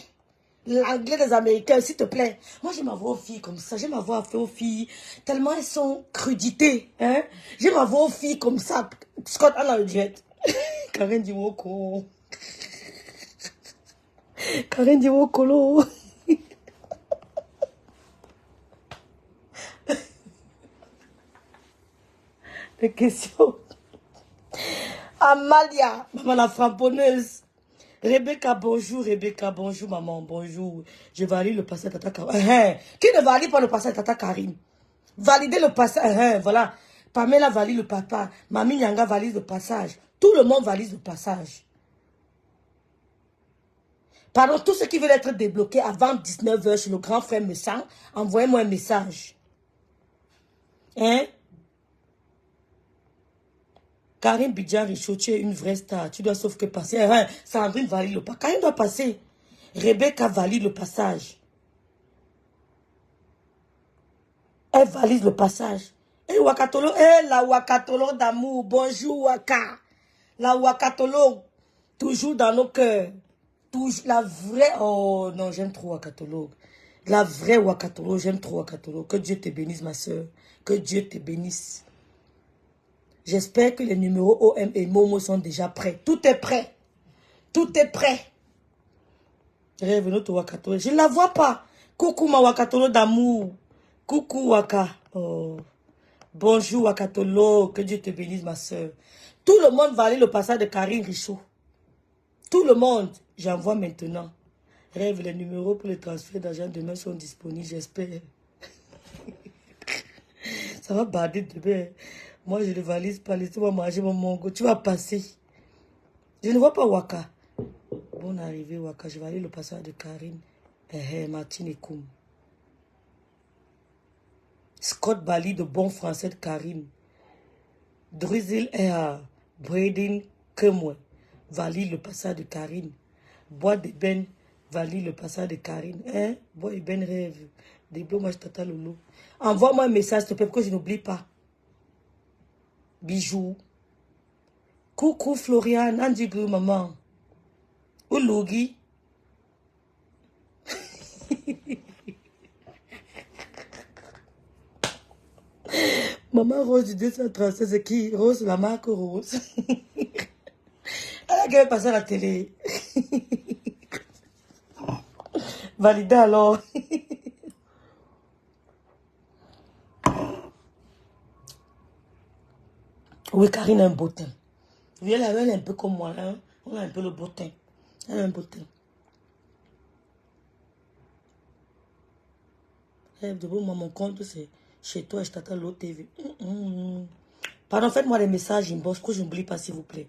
L'anglais des Américains, s'il te plaît. Moi, j'aime ma voix aux filles comme ça. J'aime ma voix aux filles. Tellement elles sont cruditées. Hein? J'aime ma voix aux filles comme ça. Scott, dans le direct. Karen dit Woko. Karen dit Wokolo. Des questions. Amalia, maman la framponneuse. Rebecca, bonjour, maman, bonjour. Je valide le passage de Tata Karim. Qui ne valide pas le passage de Tata Karim? Validez le passage, voilà. Pamela valide le papa. Mami Nyanga valide le passage. Tout le monde valide le passage. Pardon, tous ceux qui veulent être débloqués avant 19 h chez le grand frère Messang, envoyez-moi un message. Hein? Karine Bidjan Richaud, tu es une vraie star. Tu dois sauf que passer. Sandrine valide le passage. Karine doit passer. Rebecca valide le passage. Elle valide le passage. Et Wakatolo, la Wakatolo d'amour. Bonjour Waka. La Wakatolo, toujours dans nos cœurs. Toujours, la vraie. Oh non, j'aime trop Wakatolo. La vraie Wakatolo, j'aime trop Wakatolo. Que Dieu te bénisse, ma soeur. Que Dieu te bénisse. J'espère que les numéros OM et Momo sont déjà prêts. Tout est prêt. Tout est prêt. Revenons au Wakatolo. Je ne la vois pas. Coucou ma Wakatolo d'amour. Coucou Waka. Oh. Bonjour Wakatolo. Que Dieu te bénisse ma soeur. Tout le monde va aller le passage de Karine Richaud. Tout le monde. J'envoie maintenant. Rêve, les numéros pour le transfert d'argent demain sont disponibles, j'espère. Ça va bader demain. Moi, je ne valise pas. Laissez-moi manger mon mongo. Tu vas passer. Je ne vois pas Waka. Bonne arrivée, Waka. Je vais aller le passage de Karine. Martine et Koum. Scott Bali de bon français de Karine. Drizzle et Braden Kemwe. valide le passage de Karine. Bois d'ébène valide le passage de Karine. Hein? Bois d'ébène rêve. Débloque-moi, je t'attends, Lolo. Envoie-moi un message, s'il te plaît, pour que je n'oublie pas. Bijou. Coucou, Floriane. Andigou, maman. Ou Logi. Maman Rose du 236, c'est qui? Rose, la marque Rose. Elle a qu'à passer à la télé. Validé alors. Oui, Karine a un beau teint. Oui, elle est un peu comme moi. Hein? On a un peu le beau teint. Elle a un beau teint. Rêve de beau, moi, mon compte, c'est chez toi, je t'attends l'autre TV. Pardon, faites-moi des messages inbox, que je n'oublie pas, s'il vous plaît.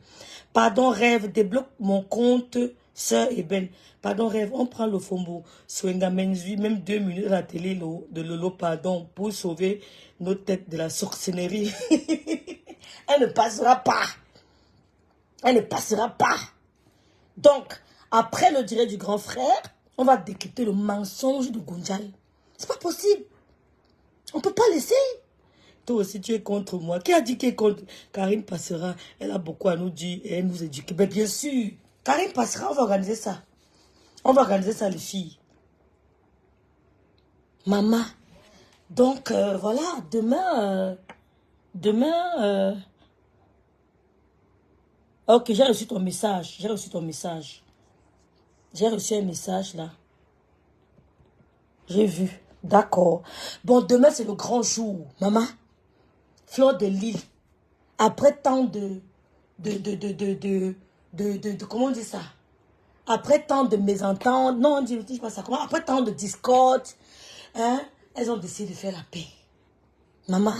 Pardon, Rêve, débloque mon compte, sœur Eben. Pardon, Rêve, on prend le fombo. Swenga Menzui, même 2 minutes à la télé de Lolo, pardon, pour sauver nos têtes de la sorcellerie. Elle ne passera pas. Elle ne passera pas. Donc, après le direct du grand frère, on va décrypter le mensonge de Gunjal. C'est pas possible. On ne peut pas laisser. Toi aussi, tu es contre moi. Qui a dit qu'elle est contre? Karine passera. Elle a beaucoup à nous dire et elle nous éduque. Mais bien sûr, Karine passera, on va organiser ça. On va organiser ça, les filles. Maman. Donc, voilà, demain... Ok, j'ai reçu ton message. J'ai reçu ton message. J'ai reçu un message, là. J'ai vu. D'accord. Bon, demain, c'est le grand jour. Maman. Fleur de Lille. Après tant comment on dit ça? Après tant de mésententes, non, on dit pas ça, comment? Après tant de discordes, hein, elles ont décidé de faire la paix. Maman,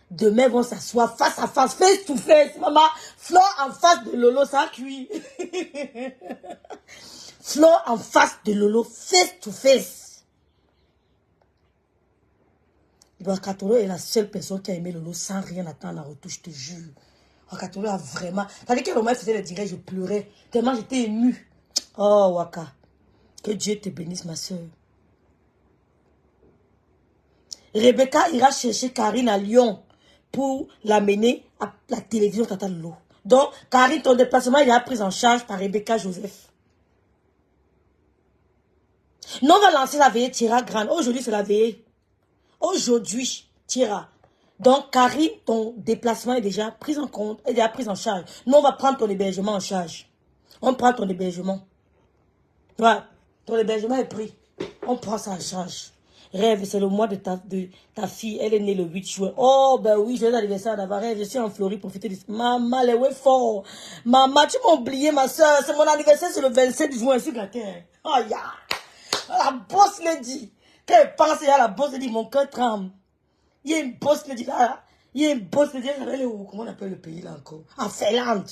demain, elles vont s'asseoir face à face, face to face. Maman, Fleur en face de Lolo, ça a cuit. Fleur en face de Lolo, face to face. Wakatolo est la seule personne qui a aimé Lolo sans rien attendre en retour, je te jure. Wakatolo a vraiment... Tandis que Romain faisait le direct, je pleurais. Tellement j'étais émue. Oh, Waka. Que Dieu te bénisse, ma soeur. Rebecca ira chercher Karine à Lyon pour l'amener à la télévision Tata Lolo. Donc, Karine, ton déplacement, il est pris en charge par Rebecca Joseph. Nous, on va lancer la veillée Tira Grande. Aujourd'hui, c'est la veillée. Aujourd'hui, Tira. Donc, Karine, ton déplacement est déjà pris en compte, est déjà pris en charge. Nous, on va prendre ton hébergement en charge. On prend ton hébergement. Ouais, ton hébergement est pris. On prend ça en charge. Rêve, c'est le mois de ta fille. Elle est née le 8 juin. Oh, ben oui, joyeux anniversaire d'abord. Rêve, je suis en Floride, profitez de ça. Maman, les ouais fort. Maman, tu m'as oublié, ma soeur. C'est mon anniversaire, c'est le 27 juin. Je suis gâté. Oh, ya. La bosse l'a dit. Quand elle pense, il y a la bosse, elle dit, mon cœur tremble. Il y a une bosse, elle dit, là. Il y a une bosse, elle dit, comment on appelle le pays là encore? En Finlande.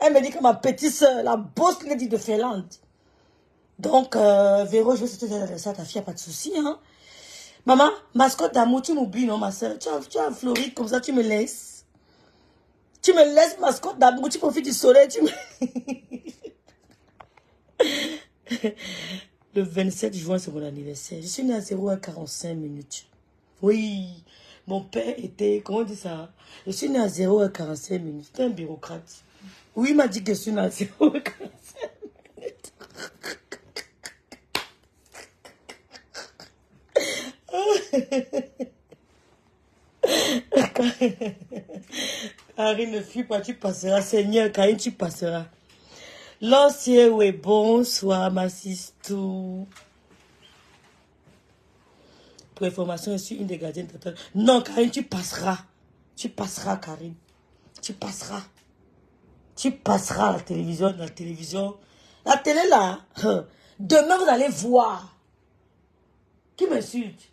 Elle me dit que ma petite soeur, la bosse, elle dit de Finlande. Donc, Véro, je vais souhaiter l'anniversaire à ta fille, il n'y a pas de souci. Hein? Maman, mascotte d'amour, tu m'oublies, non, ma soeur? Tu es en Floride, comme ça, tu me laisses. Tu me laisses, mascotte d'amour, tu profites du soleil, tu me... Le 27 juin, c'est mon anniversaire. Je suis née à 0h45 minutes. Oui, mon père était, comment on dit ça? Je suis née à 0h45 minutes. C'est un bureaucrate. Oui, il m'a dit que je suis née à 0h45 minutes. Karine, ne fuis pas, tu passeras. Seigneur, Karine, tu passeras. L'ancien, oui, bonsoir, ma sistou. Pour information, je suis une des gardiennes totales. Non, Karine, tu passeras. Tu passeras, Karine. Tu passeras. Tu passeras à la télévision, la télévision. La télé, là. Demain, vous allez voir. Qui m'insulte?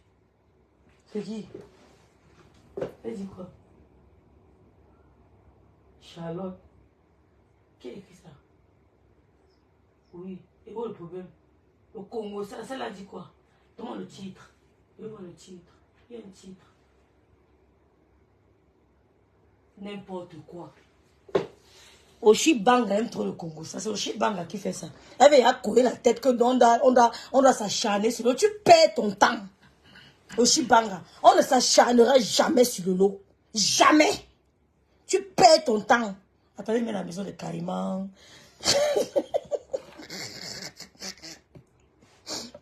C'est qui? Elle dit quoi? Charlotte. Qui a écrit ça? Oui. Et où le problème? Le Congo, ça l'a dit quoi? Donne-moi le titre. Donne-moi le titre. Il y a un titre. N'importe quoi. Oshibanga aime trop le Congo. Ça, c'est Oshibanga qui fait ça. Elle veut courir la tête que on doit s'acharner sur l'eau. Tu perds ton temps. Oshibanga. On ne s'acharnera jamais sur le lot. Jamais. Tu perds ton temps. Attendez, mais la maison de Caïman.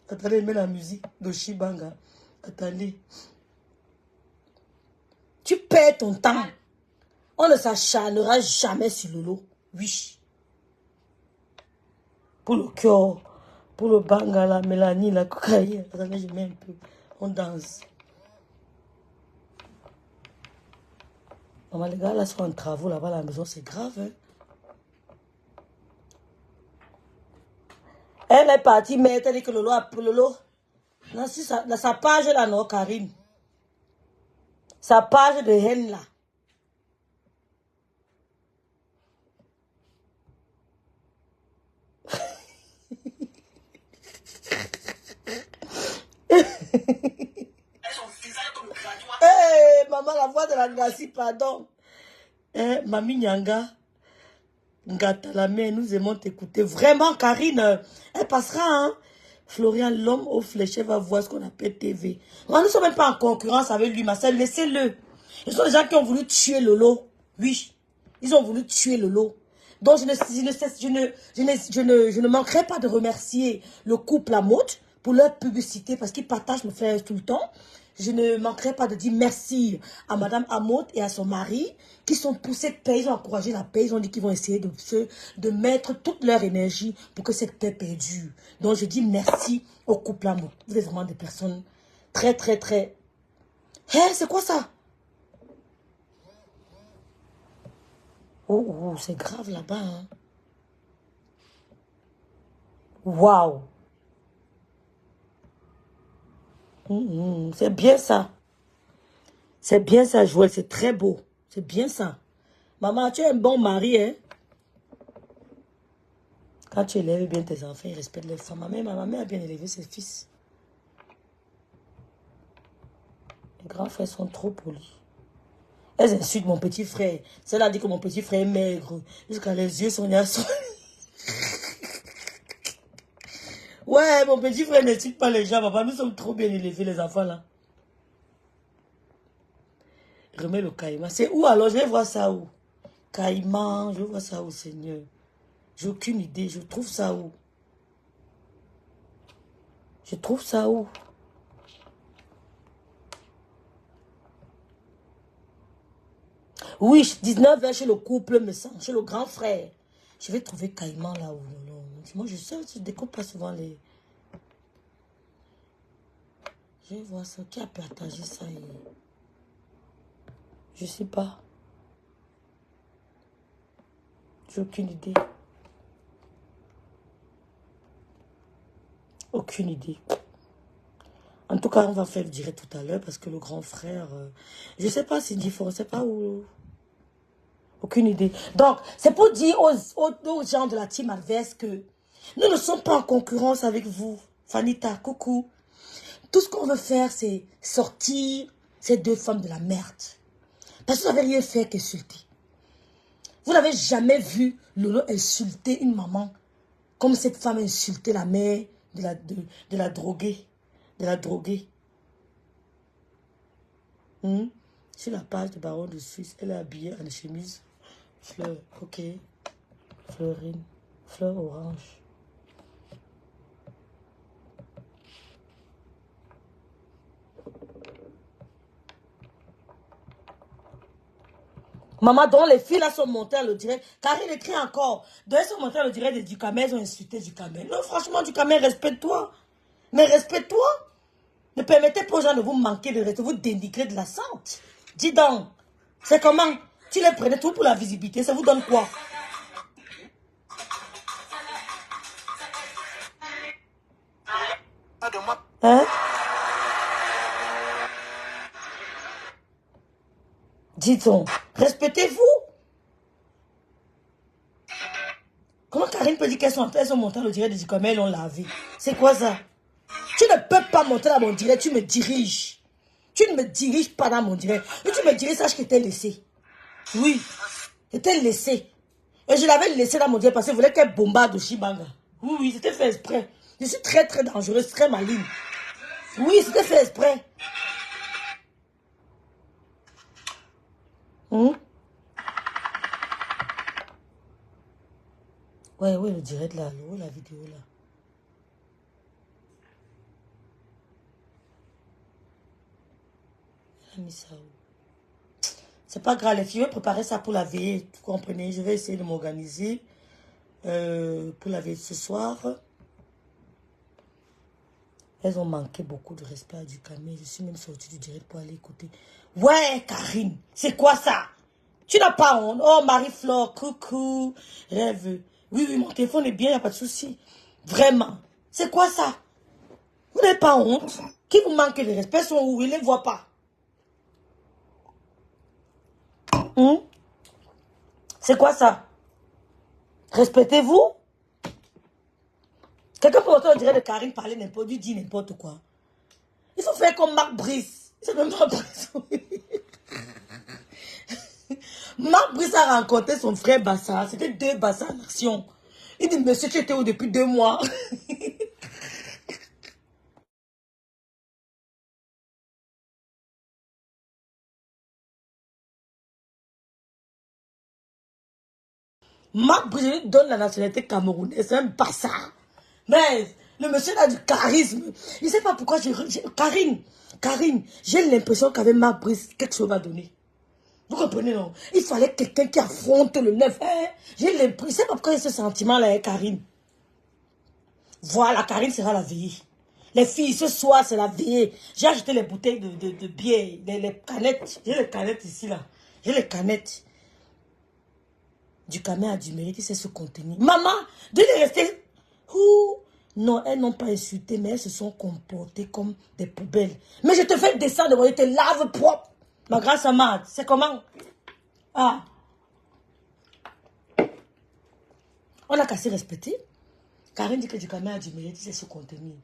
Attendez, mais la musique d'Oshibanga. Attendez. Tu perds ton temps. On ne s'acharnera jamais sur le lot. Oui. Pour le cœur, pour le banga, la mélanie, la cocaïne. Attendez, je mets un peu. On danse. Maman, les gars, là, sont en travaux là-bas à la maison. C'est grave, hein? Elle est partie, mais elle dit que Lolo a Lolo. Non, si sa page là, non, Karine. Sa page de haine là. Hey, maman, la voix de la Ngassi, pardon. Mamie Nyanga, Ngata la mère, nous aimons t'écouter. Vraiment, Karine, elle passera, hein. Florian, l'homme au fléché, va voir ce qu'on appelle TV. Moi, nous ne sommes même pas en concurrence avec lui, ma soeur, laissez-le. Ce sont des gens qui ont voulu tuer Lolo. Oui, ils ont voulu tuer Lolo. Donc, je ne manquerai pas de remercier le couple Lamotte pour leur publicité parce qu'ils partagent mes frères tout le temps. Je ne manquerai pas de dire merci à Madame Amotte et à son mari qui sont poussés de paix, ils ont encouragé la paix, ils ont dit qu'ils vont essayer de mettre toute leur énergie pour que cette paix perdure. Donc je dis merci au couple Amotte. Vous êtes vraiment des personnes très, très, très... Hé, c'est quoi ça? Oh, c'est grave là-bas. Hein? Waouh! C'est bien ça. C'est bien ça, Joël. C'est très beau. C'est bien ça. Maman, tu es un bon mari, hein? Quand tu élèves bien tes enfants, ils respectent les femmes. Ma mère a bien élevé ses fils. Les grands frères sont trop polis. Elles insultent mon petit frère. Celle-là dit que mon petit frère est maigre. Jusqu'à les yeux sont yassous. Ouais, mon petit frère n'insulte pas les gens, papa. Nous sommes trop bien élevés, les enfants, là. Remets le caïman. C'est où alors? Je vais voir ça où? Caïman, je vais voir ça où, Seigneur. J'ai aucune idée. Je trouve ça où? Je trouve ça où? Oui, 19 chez le couple, me semble, chez le grand frère. Je vais trouver Caïman là où. Moi, je sais, je découpe pas souvent les... Je vais voir ça. Qui a partagé ça? Je sais pas. J'ai aucune idée. Aucune idée. En tout cas, on va faire le direct tout à l'heure parce que le grand frère... je sais pas si différent, je sais pas où... Aucune idée. Donc, c'est pour dire aux gens de la team adverse que nous ne sommes pas en concurrence avec vous. Fanita, coucou. Tout ce qu'on veut faire, c'est sortir ces deux femmes de la merde. Parce que vous n'avez rien fait qu'insulter. Vous n'avez jamais vu Lolo insulter une maman comme cette femme a insulté la mère de la droguée. De la droguée. Sur la page de Baron de Suisse, elle est habillée en chemise. Fleur, ok. Fleurine. Fleur orange. Maman, dont les filles là sont montées à le direct. Karine écrit encore. Donc elles sont montées à le direct de Ducamel, elles ont insulté Ducamel. Non, franchement, Ducamel, respecte-toi. Mais respecte-toi. Ne permettez pas aux gens de vous manquer de respect, vous dénigrer de la santé. Dis donc, c'est comment? Tu les prenais tout pour la visibilité, ça vous donne quoi? Hein? Dis donc, respectez-vous. Comment Karine peut dire qu'elles sont montées au direct de Ducamel, elles l'ont lavé? C'est quoi ça? Tu ne peux pas monter dans mon direct, tu me diriges. Tu ne me diriges pas dans mon direct. Et tu me diriges, sache que t'es laissé. Oui, je t'ai laissé. Et je l'avais laissé dans mon direct parce que je voulais qu'elle bombarde Shibanga. Oui, oui, c'était fait exprès. Je suis très, très dangereuse, très maligne. Oui, c'était fait exprès. Ouais, ouais, le direct là, la vidéo là. Elle a mis ça où? C'est pas grave, les filles, je vais préparer ça pour la veille. Vous comprenez? Je vais essayer de m'organiser pour la veille ce soir. Elles ont manqué beaucoup de respect à Dukamé. Je suis même sortie du direct pour aller écouter. Ouais, Karine, c'est quoi ça? Tu n'as pas honte? Oh, Marie-Flore, coucou, rêve. Oui, oui, mon téléphone est bien, il n'y a pas de souci. Vraiment. C'est quoi ça? Vous n'avez pas honte? Qui vous manque de respect sont où? Ils ne les voient pas. C'est quoi ça? Respectez-vous? Quelqu'un peut entendre dire de Karine parler n'importe quoi, dire n'importe quoi. Il faut faire comme Marc Brice. C'est même pas Brice. Marc Brice a rencontré son frère Bassa. C'était 2 Bassa en action. Il dit, monsieur, tu étais où depuis 2 mois? Marc Brice lui donne la nationalité camerounaise. C'est un Bassa. Mais le monsieur a du charisme. Je ne sais pas pourquoi Karine, j'ai l'impression qu'avec Marc Brice, quelque chose va donner. Vous comprenez, non? Il fallait quelqu'un qui affronte le neuf. Hein? J'ai l'impression, je ne sais pas pourquoi il y a ce sentiment-là, hein, Karine. Voilà, Karine sera la veillée. Les filles, ce soir, c'est la veillée. J'ai acheté les bouteilles de bière, les canettes. J'ai les canettes ici, là. J'ai les canettes. Dukamé a du mérite, c'est se contenir. Maman, de les rester. Ouh. Non, elles n'ont pas insulté, mais elles se sont comportées comme des poubelles. Mais je te fais descendre, je te lave propre. Ma grâce amade, c'est comment? Ah. On a qu'à se respecter. Karine dit que Dukamé a du mérite, c'est se contenir.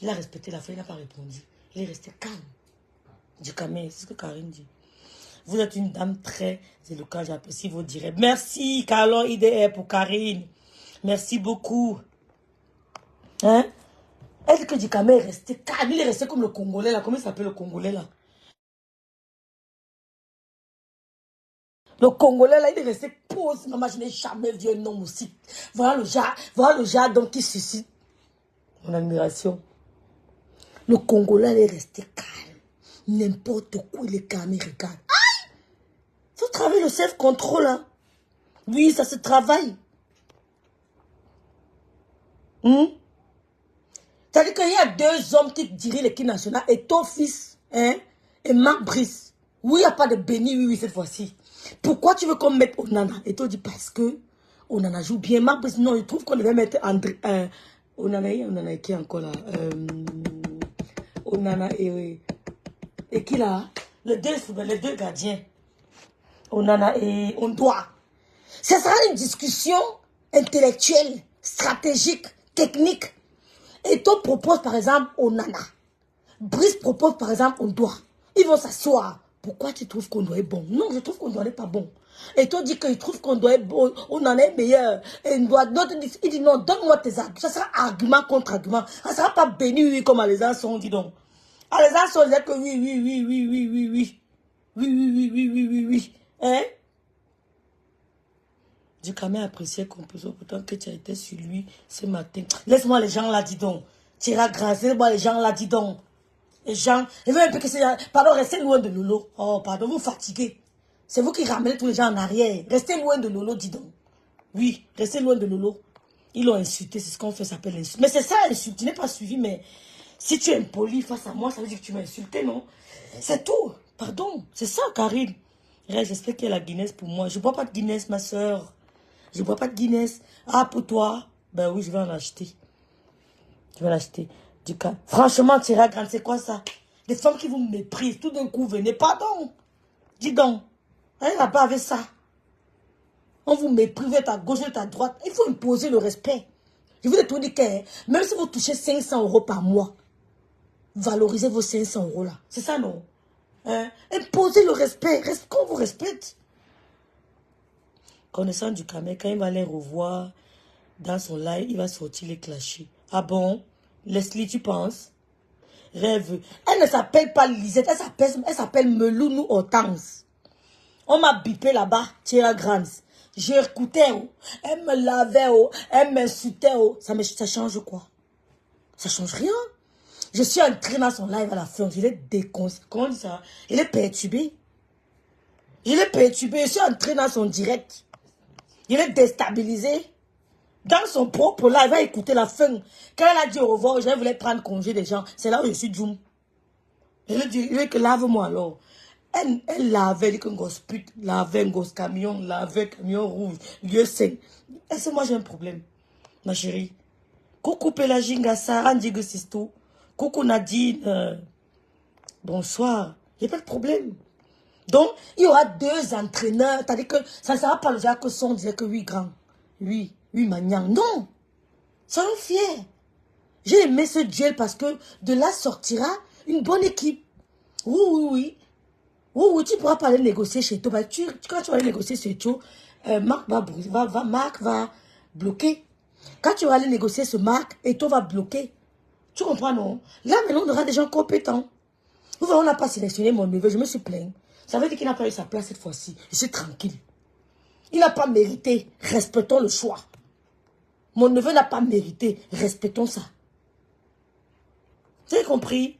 Il a respecté la fille, il n'a pas répondu. Il est resté calme. Dukamé, c'est ce que Karine dit. Vous êtes une dame très éloquente, j'apprécie vos directs. Merci, Carlon IDR pour Karine. Merci beaucoup. Hein? Elle dit que Dukamé est resté calme. Il est resté comme le Congolais là. Comment il s'appelle le Congolais là? Le Congolais là, il est resté pose. Maman, je n'ai jamais vu un homme aussi. Voilà le genre d'homme qui suscite mon admiration. Le Congolais, il est resté calme. N'importe quoi, il est calme, il regarde. Aïe! Il faut travailler le self-control là. Oui, ça se travaille. C'est-à-dire qu'il y a 2 hommes qui dirigent l'équipe nationale et ton fils, hein, et Marc Brice. Oui, il n'y a pas de béni, oui, cette fois-ci. Pourquoi tu veux qu'on mette Onana? Et toi dit parce que Onana joue bien. Marc Brice, non, il trouve qu'on devait mettre André. Onana qui est encore là? Onana et qui là? Les 2 gardiens. Onana et Ondoa. Ce sera une discussion intellectuelle, stratégique, technique. Et toi propose par exemple Onana. Brice propose par exemple Ondoa. Ils vont s'asseoir. Pourquoi tu trouves qu'on doit être bon? Non, je trouve qu'on doit être pas bon. Et toi dit qu'il trouve qu'on doit être bon, on en est meilleur. Et il dit non, donne-moi tes arguments. Ça sera argument contre argument. Ça ne sera pas béni, oui, comme à les Arçons, dis donc. À les Arçons, ils disent que oui, oui, oui, oui, oui, oui, oui. Oui, oui, oui, oui, oui, oui, oui. Hein? Dukamé apprécié composition, pourtant que tu as été sur lui ce matin. Laisse-moi les gens là, dis donc. Tu iras grâce, laisse-moi les gens là, dis donc. Les gens, je veux un peu que c'est... Pardon, restez loin de Lolo. Oh, pardon, vous fatiguez. C'est vous qui ramenez tous les gens en arrière. Restez loin de Lolo, dis donc. Oui, restez loin de Lolo. Ils l'ont insulté, c'est ce qu'on fait, ça s'appelle insulte. Mais c'est ça, insulte. Tu n'es pas suivi, mais si tu es impoli face à moi, ça veut dire que tu m'as insulté, non? C'est tout. Pardon, c'est ça, Karine. J'espère qu'il y a la Guinness pour moi. Je ne bois pas de Guinness, ma soeur. Je ne bois pas de Guinness. Ah, pour toi? Ben oui, je vais en acheter. Je vais l'acheter. Du cas. Franchement, Thierry Grande, c'est quoi ça? Des femmes qui vous méprisent, tout d'un coup, venez. Pardon. Dis donc. Allez là-bas avec ça. On vous méprise, vous êtes à gauche, vous êtes à droite. Il faut imposer le respect. Je vous ai tout dit que, même si vous touchez 500 € par mois, valorisez vos 500 € là. C'est ça, non? Imposez le respect. Qu'on vous respecte. Connaissant du Cameroun, quand il va les revoir dans son live, il va sortir les clashés. Ah bon? Leslie, tu penses? Rêve. Elle ne s'appelle pas Lisette, elle s'appelle Melounou Hortense. On m'a bipé là-bas, Thierry Grans. J'ai écouté, oh. Elle me lavait, oh. Elle m'insultait, oh. Ça change quoi? Ça change rien. Je suis entrée dans son live à la fin. Je l'ai déconseillé. Comment on dit ça? Il est perturbé. Je l'ai perturbé. Je suis entrée dans son direct. Il est déstabilisé. Dans son propre live, il va écouter la fin. Quand elle a dit au revoir, je voulais prendre congé des gens. C'est là où je suis Djoum. Je lui dis, que lave-moi alors. Elle lavait, elle dit qu'un gosse pute, lavait un gosse camion, lavait camion rouge, lieu sain. Est-ce que moi j'ai un problème, ma chérie? Coucou Pélagie Ngassa, Andigo Sisto. Coucou Nadine. Bonsoir. Il n'y a pas de problème. Donc, il y aura 2 entraîneurs. C'est-à-dire que ça ne sera pas le genre que son disait que 8 grands. Oui, Magnang. Non. Soyons fiers. J'ai aimé ce duel parce que de là sortira une bonne équipe. Oui. Oui, tu pourras pas aller négocier chez toi. Bah, quand tu vas aller négocier chez toi, Marc va bloquer. Quand tu vas aller négocier ce Marc, et toi va bloquer. Tu comprends, non? Là, maintenant, on aura des gens compétents. Vous voyez, on n'a pas sélectionné mon neveu, je me suis plaint. Ça veut dire qu'il n'a pas eu sa place cette fois-ci. Je suis tranquille. Il n'a pas mérité. Respectons le choix. Mon neveu n'a pas mérité. Respectons ça. Vous avez compris?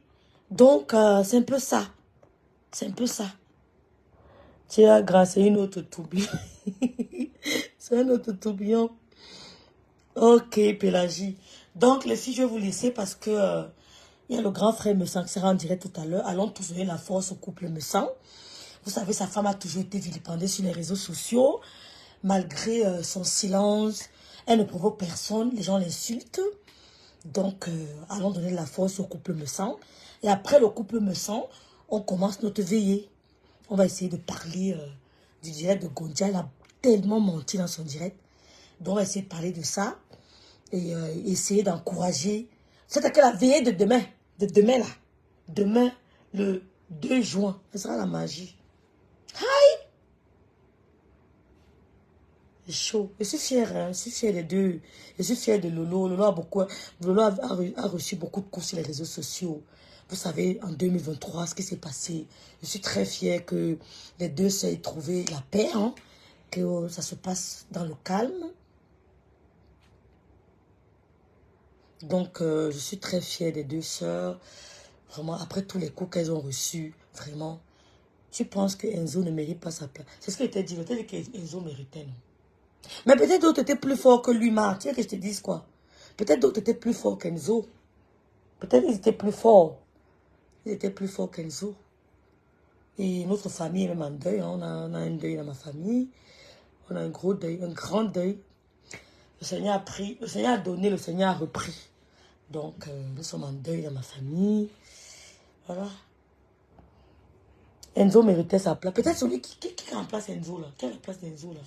Donc, c'est un peu ça. C'est un peu ça. Tiens, grâce à une autre tourbillon. C'est un autre tourbillon. Ok, Pélagie. Donc, les filles, je vais vous laisser parce que il y a le grand frère Messant qui sera en direct tout à l'heure. Allons tous donner la force au couple Messant. Vous savez, sa femme a toujours été vilipendée sur les réseaux sociaux. Malgré son silence, elle ne provoque personne. Les gens l'insultent. Donc, allons donner la force au couple Messant. Et après le couple Messant, on commence notre veillée. On va essayer de parler du direct de Gondia. Elle a tellement menti dans son direct. Donc, on va essayer de parler de ça. Et essayer d'encourager. C'est-à-dire que la veillée de demain. De demain, là. Demain, le 2 juin. Ce sera la magie. Aïe! C'est chaud. Je suis fière, hein. Je suis fière des deux. Je suis fière de Lolo. Lolo a reçu beaucoup de coups sur les réseaux sociaux. Vous savez, en 2023, ce qui s'est passé. Je suis très fière que les deux s'aient trouvé la paix, hein, que ça se passe dans le calme. Donc, je suis très fière des deux sœurs. Vraiment, après tous les coups qu'elles ont reçus, vraiment, tu penses que Enzo ne mérite pas sa place. C'est ce que je t'ai dit. Je t'ai dit qu'Enzo méritait, non? Mais peut-être d'autres étaient plus forts que lui, Marc. Tu veux que je te dise quoi? Peut-être d'autres étaient plus forts qu'Enzo. Peut-être ils étaient plus forts. Ils étaient plus forts qu'Enzo. Et notre famille est même en deuil. Hein. On a un deuil dans ma famille. On a un gros deuil, un grand deuil. Le Seigneur a pris, le Seigneur a donné, le Seigneur a repris. Donc, nous sommes en deuil dans ma famille. Voilà. Enzo méritait sa place. Peut-être celui qui remplace Enzo, là. Qui remplace Enzo, là.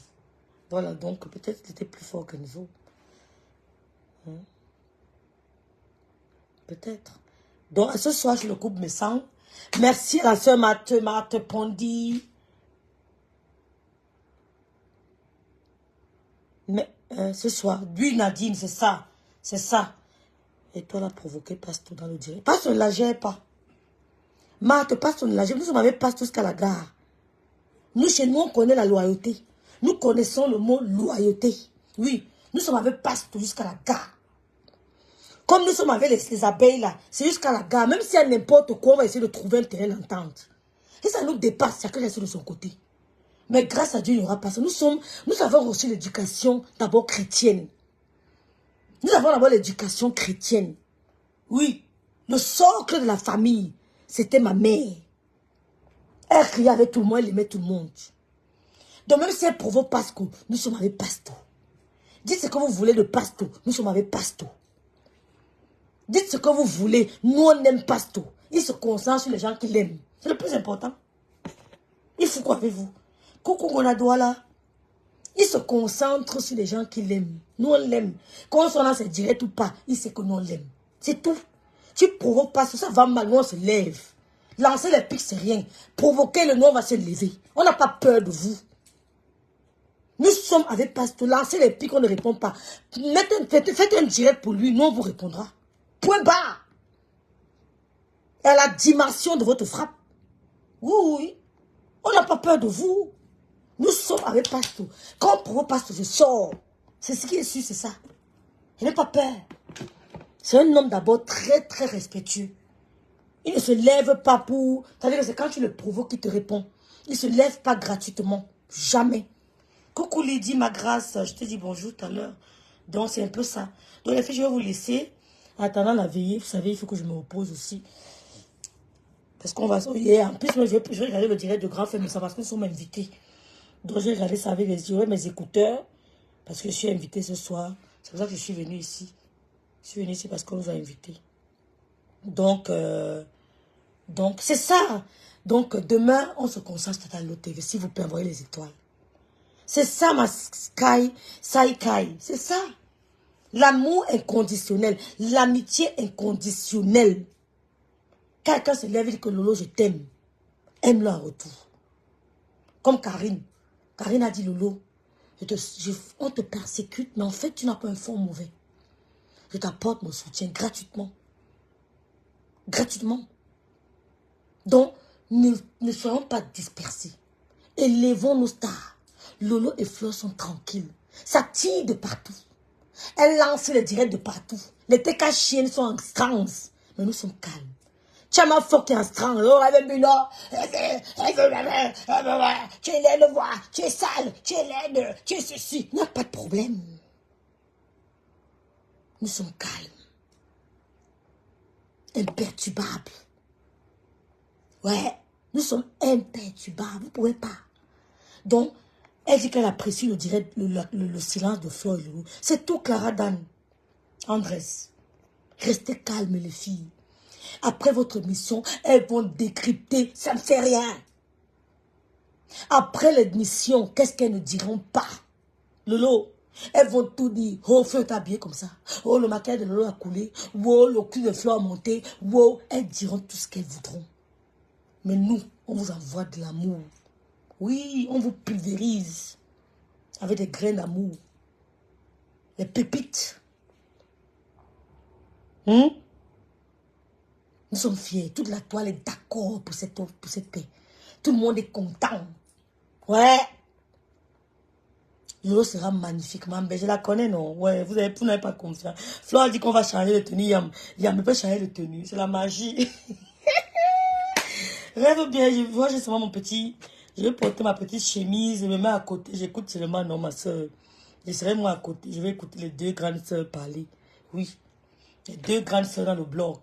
Voilà, donc peut-être qu'il était plus fort qu'Enzo. Hein? Peut-être. Donc, ce soir, je le coupe mes sangs. Merci à la soeur Marthe Pondi. Mais ce soir, lui, Nadine, c'est ça. C'est ça. Et toi, là, provoqué Pasto dans le direct. Pasto ne la gère pas. Marthe, Pasto ne la gère. Nous sommes avec Pasto jusqu'à la gare. Nous, chez nous, on connaît la loyauté. Nous connaissons le mot loyauté. Oui, nous sommes avec Pasto jusqu'à la gare. Comme nous sommes avec les abeilles là, c'est jusqu'à la gare. Même si y a n'importe quoi, on va essayer de trouver un terrain d'entente. Et ça nous dépasse, chacun reste de son côté. Mais grâce à Dieu, il n'y aura pas ça. Nous avons reçu l'éducation d'abord chrétienne. Nous avons d'abord l'éducation chrétienne. Oui, le socle de la famille, c'était ma mère. Elle criait avec tout le monde, elle aimait tout le monde. Donc même si elle provoque Pasto, nous sommes avec Pasto. Dites ce que vous voulez de Pasto, nous sommes avec Pasto. Dites ce que vous voulez, nous on aime Pasto. Il se concentre sur les gens qui l'aiment. C'est le plus important. Il faut quoi avec vous? Coucou Gonadoula. Il se concentre sur les gens qui l'aiment. Nous on l'aime. Qu'on soit dans ses directs ou pas, il sait que nous on l'aime. C'est tout. Tu provoques Pasto, ça va mal, nous on se lève. Lancer les pics, c'est rien. Provoquer le nom va se lever. On n'a pas peur de vous. Nous sommes avec Pasteur. Lancez les pics, on ne répond pas. Faites un direct pour lui, nous on vous répondra. Point barre. Et la dimension de votre frappe. Oui, oui. On n'a pas peur de vous. Nous sommes avec Pasteur. Quand on provoque Pasteur, je sors. C'est ce qui est sûr, c'est ça. Il n'a pas peur. C'est un homme d'abord très, très respectueux. Il ne se lève pas pour... C'est-à-dire que c'est quand tu le provoques qu'il te répond. Il ne se lève pas gratuitement. Jamais. Coucou Lydie, ma grâce. Je te dis bonjour tout à l'heure. Donc c'est un peu ça. Donc les filles, je vais vous laisser. En attendant la veillée, vous savez, il faut que je me repose aussi. Parce qu'on va... En plus, moi, je vais regarder le direct de Grand Frère, mais ça parce que nous sommes invités. Donc je vais regarder ça avec mes écouteurs. Parce que je suis invitée ce soir. C'est pour ça que je suis venue ici. Je suis venue ici parce qu'on nous a invités. Donc c'est ça. Donc, demain, on se concentre à l'autre TV. S'il vous plaît, envoyez les étoiles. C'est ça, ma Sky. C'est ça. L'amour inconditionnel. L'amitié inconditionnelle. Quelqu'un se lève et dit que Lolo, je t'aime. Aime-le en retour. Comme Karine. Karine a dit, Lolo, on te persécute, mais en fait, tu n'as pas un fond mauvais. Je t'apporte mon soutien gratuitement. Gratuitement. Donc, ne soyons pas dispersés. Élevons nos stars. Lolo et Fleur sont tranquilles. Ça tire de partout. Elle lance les directs de partout. Les TK chiennes sont en transe. Mais nous sommes calmes. Tu as ma fort qui est en transe. Tu es laide, tu es sale, tu es laide, tu es ceci. Il n'y a pas de problème. Nous sommes calmes. Imperturbables. Ouais, nous sommes imperturbables. Vous ne pouvez pas. Donc, elle dit qu'elle apprécie le direct, le silence de Fleur et Lolo. C'est tout, Clara Dan. Andrés. Restez calmes, les filles. Après votre mission, elles vont décrypter. Ça ne fait rien. Après l'émission, qu'est-ce qu'elles ne diront pas? Lolo, elles vont tout dire. Oh, Fleur est habillée comme ça. Oh, le maquillage de Lolo a coulé. Oh, le cul de Fleur a monté. Oh, elles diront tout ce qu'elles voudront. Mais nous, on vous envoie de l'amour. Oui, on vous pulvérise avec des grains d'amour. Les pépites. Nous sommes fiers. Toute la toile est d'accord pour cette paix. Tout le monde est content. Ouais. Lolo sera magnifiquement belle. Je la connais, non? Ouais, vous n'avez pas confiance. Flore a dit qu'on va changer de tenue. Yam ne peut changer de tenue. C'est la magie. Rêve bien. Moi, j'ai seulement mon petit... Je vais porter ma petite chemise. Je me mets à côté. J'écoute seulement, non, ma soeur. Je serai moi à côté. Je vais écouter les deux grandes soeurs parler. Oui. Les deux grandes soeurs dans le blog.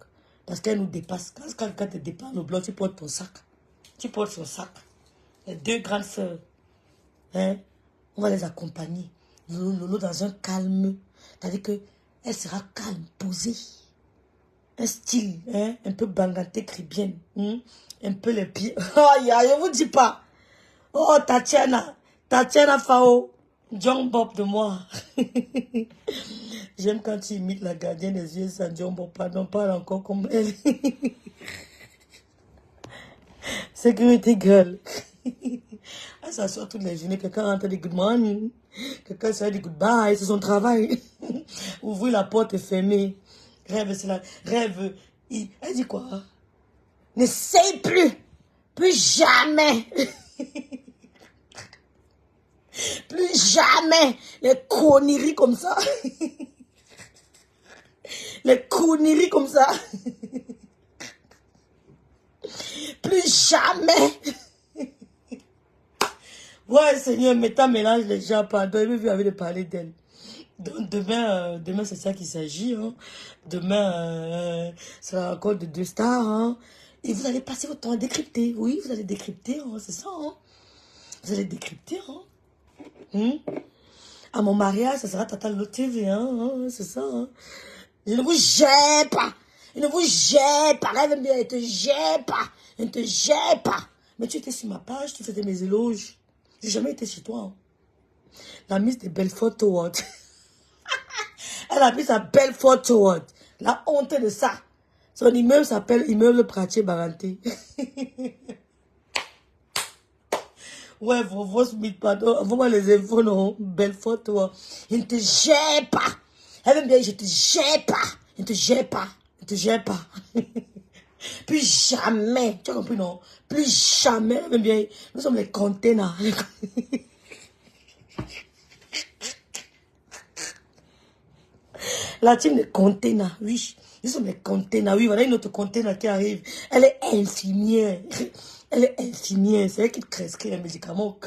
Parce qu'elles nous dépassent. Quand quelqu'un te dépasse le blog, tu portes ton sac. Tu portes son sac. Les deux grandes soeurs. Hein? On va les accompagner. Lolo dans un calme. C'est-à-dire qu'elle sera calme, posée. Un style, hein? Un peu banganté, cribienne. Un peu les pieds. Aïe, aïe, je vous dis pas. Oh, Tatiana. Tatiana Fao. John Bob de moi. J'aime quand tu imites la gardienne des yeux sans John Bob. Pardon, parle encore comme elle. Sécurité girl. Elle s'assoit toutes les journées. Quelqu'un rentre dit good morning. Quelqu'un se dit goodbye. C'est son travail. Ouvrir la porte et fermer. Rêve, c'est la... Rêve. Elle dit quoi? N'essaye plus. Plus jamais. Plus jamais. Les conneries comme ça. Les conneries comme ça. Plus jamais. Ouais, Seigneur, Méta mélange les gens, pardon, il m'a envie de parler d'elle. Donc, demain c'est ça qu'il s'agit. Hein. Demain, c'est la rencontre de deux stars. Hein. Et vous allez passer votre temps à décrypter. Oui, vous allez décrypter, hein, c'est ça. Hein. Vous allez décrypter. Hein. À mon mariage, ça sera Tata Lolo TV. Hein, c'est ça. Hein. Je ne vous gère pas. Je ne vous gère pas. Rêve bien, elle ne te gère pas. Elle ne te gère pas. Mais tu étais sur ma page, tu faisais mes éloges. J'ai jamais été chez toi. Hein. La Miss de Belfort Award. Elle a mis sa Belfort Award. La honte de ça. Son immeuble s'appelle Immeuble Pratier Baranté. Ouais, vos Smith, pardon. Envoie-moi les infos, non. Belle photo. Il ne te gère pas. Elle veut bien, je te gère pas. Il ne te gère pas. Il ne te gère pas. Plus jamais. Tu as compris, non? Plus jamais. Elle veut bien. Nous sommes les containers. La team des containers, oui. Nous sommes les containers. Oui, voilà une autre container qui arrive. Elle est infirmière. Elle est infirmière. C'est elle qui prescrit les médicaments.